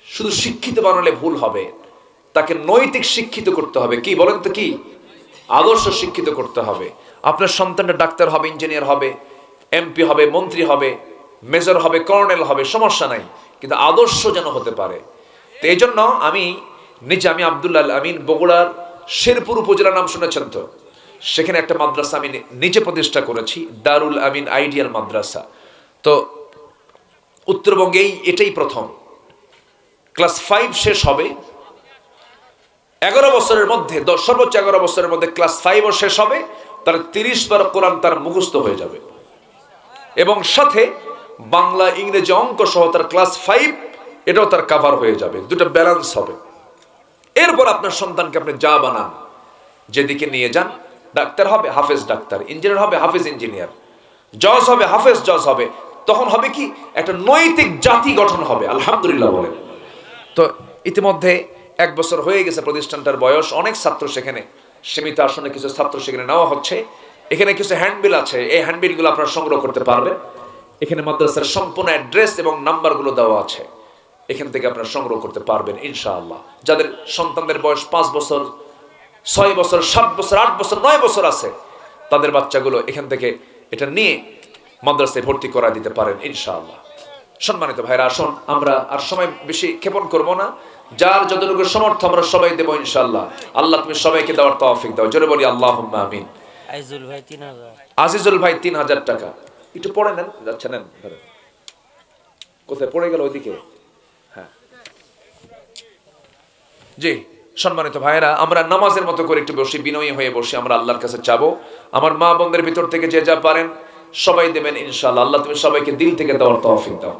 শুধু শিক্ষিত বানালে ভুল হবে, তাকে নৈতিক শিক্ষিত করতে হবে। কি বলেন তো, কি আদর্শ শিক্ষিত করতে হবে। আপনার সন্তানটা ডাক্তার হবে, ইঞ্জিনিয়ার হবে, এমপি হবে, মন্ত্রী হবে, মেজর হবে, কর্নেল হবে, সমস্যা নাই, কিন্তু আদর্শ যেন হতে পারে। তো এই জন্য আমি আব্দুল্লাহ আল আমিন, বগুড়ার শেরপুর উপজেলা, নাম শুনেছেন তো, সেখানে একটা মাদ্রাসা আমি নিজে প্রতিষ্ঠা করেছি, দারুল আমিন আইডিয়াল মাদ্রাসা। তো উত্তরবঙ্গেই এটাই প্রথম। ক্লাস 5 শেষ হবে 11 বছরের মধ্যে, সর্বোচ্চ 11 বছরের মধ্যে ক্লাস 5ও শেষ হবে, তার 30 বার কোরআন তার মুখস্থ হয়ে যাবে, এবং সাথে বাংলা, ইংরেজি, অঙ্ক সহ তার ক্লাস 5 এটাও তার কভার হয়ে যাবে, দুটো ব্যালেন্স হবে। এরপর আপনার সন্তানকে আপনি যা বানান, যেদিকে নিয়ে যান, ডাক্তার হবে হাফেজ ডাক্তার, ইঞ্জিনিয়ার হবে হাফেজ ইঞ্জিনিয়ার, জজ হবে হাফেজ জজ হবে, তখন হবে কি একটা নৈতিক জাতি গঠন হবে, আলহামদুলিল্লাহ বলেন। তো ইতিমধ্যে 1 বছর হয়ে গেছে প্রতিষ্ঠানটার বয়স, অনেক ছাত্র সেখানে, সীমিত আসনে কিছু ছাত্র সেখানে নেওয়া হচ্ছে। এখানে কিছু হ্যান্ডবিল আছে, এই হ্যান্ডবিলগুলো আপনারা সংগ্রহ করতে পারবেন। এখানে মাদ্রাসার সম্পূর্ণ অ্যাড্রেস এবং নাম্বারগুলো দেওয়া আছে, এখান থেকে আপনারা সংগ্রহ করতে পারবেন ইনশাআল্লাহ। যাদের সন্তানদের বয়স 5 বছর, 6 বছর, 7 বছর, 8 বছর, 9 বছর আছে, তাদের বাচ্চাগুলো এখান থেকে এটা নিয়ে মাদ্রাসায় ভর্তি করা দিতে পারেন ইনশাআল্লাহ। সম্মানিত ভাইরা, আসুন আমরা আর সময় বেশি ক্ষেপণ করব না, যার যতটুকু সমর্থ আমরা সবাই দেব ইনশাআল্লাহ। আল্লাহ তুমি সবাইকে দেওয়ার তৌফিক দাও, জোরে বলি আল্লাহুম্মা আমিন। আজিজুল ভাই 3000 টাকা, একটু পড়ে নেন, যাচ্ছে নেন, কোথায় পড়ে গেল ওইদিকে। হ্যাঁ জি, সম্মানিত ভাইরা, আমরা নামাজের মতো করে একটু বসি, বিনয়ী হয়ে বসি, আমরা আল্লাহর কাছে চাবো। আমার মা বোনদের ভিতর থেকে যে যা পারেন সবাই দেবেন ইনশাআল্লাহ। আল্লাহ তুমি সবাইকে দিল থেকে দেওয়ার তৌফিক দাও।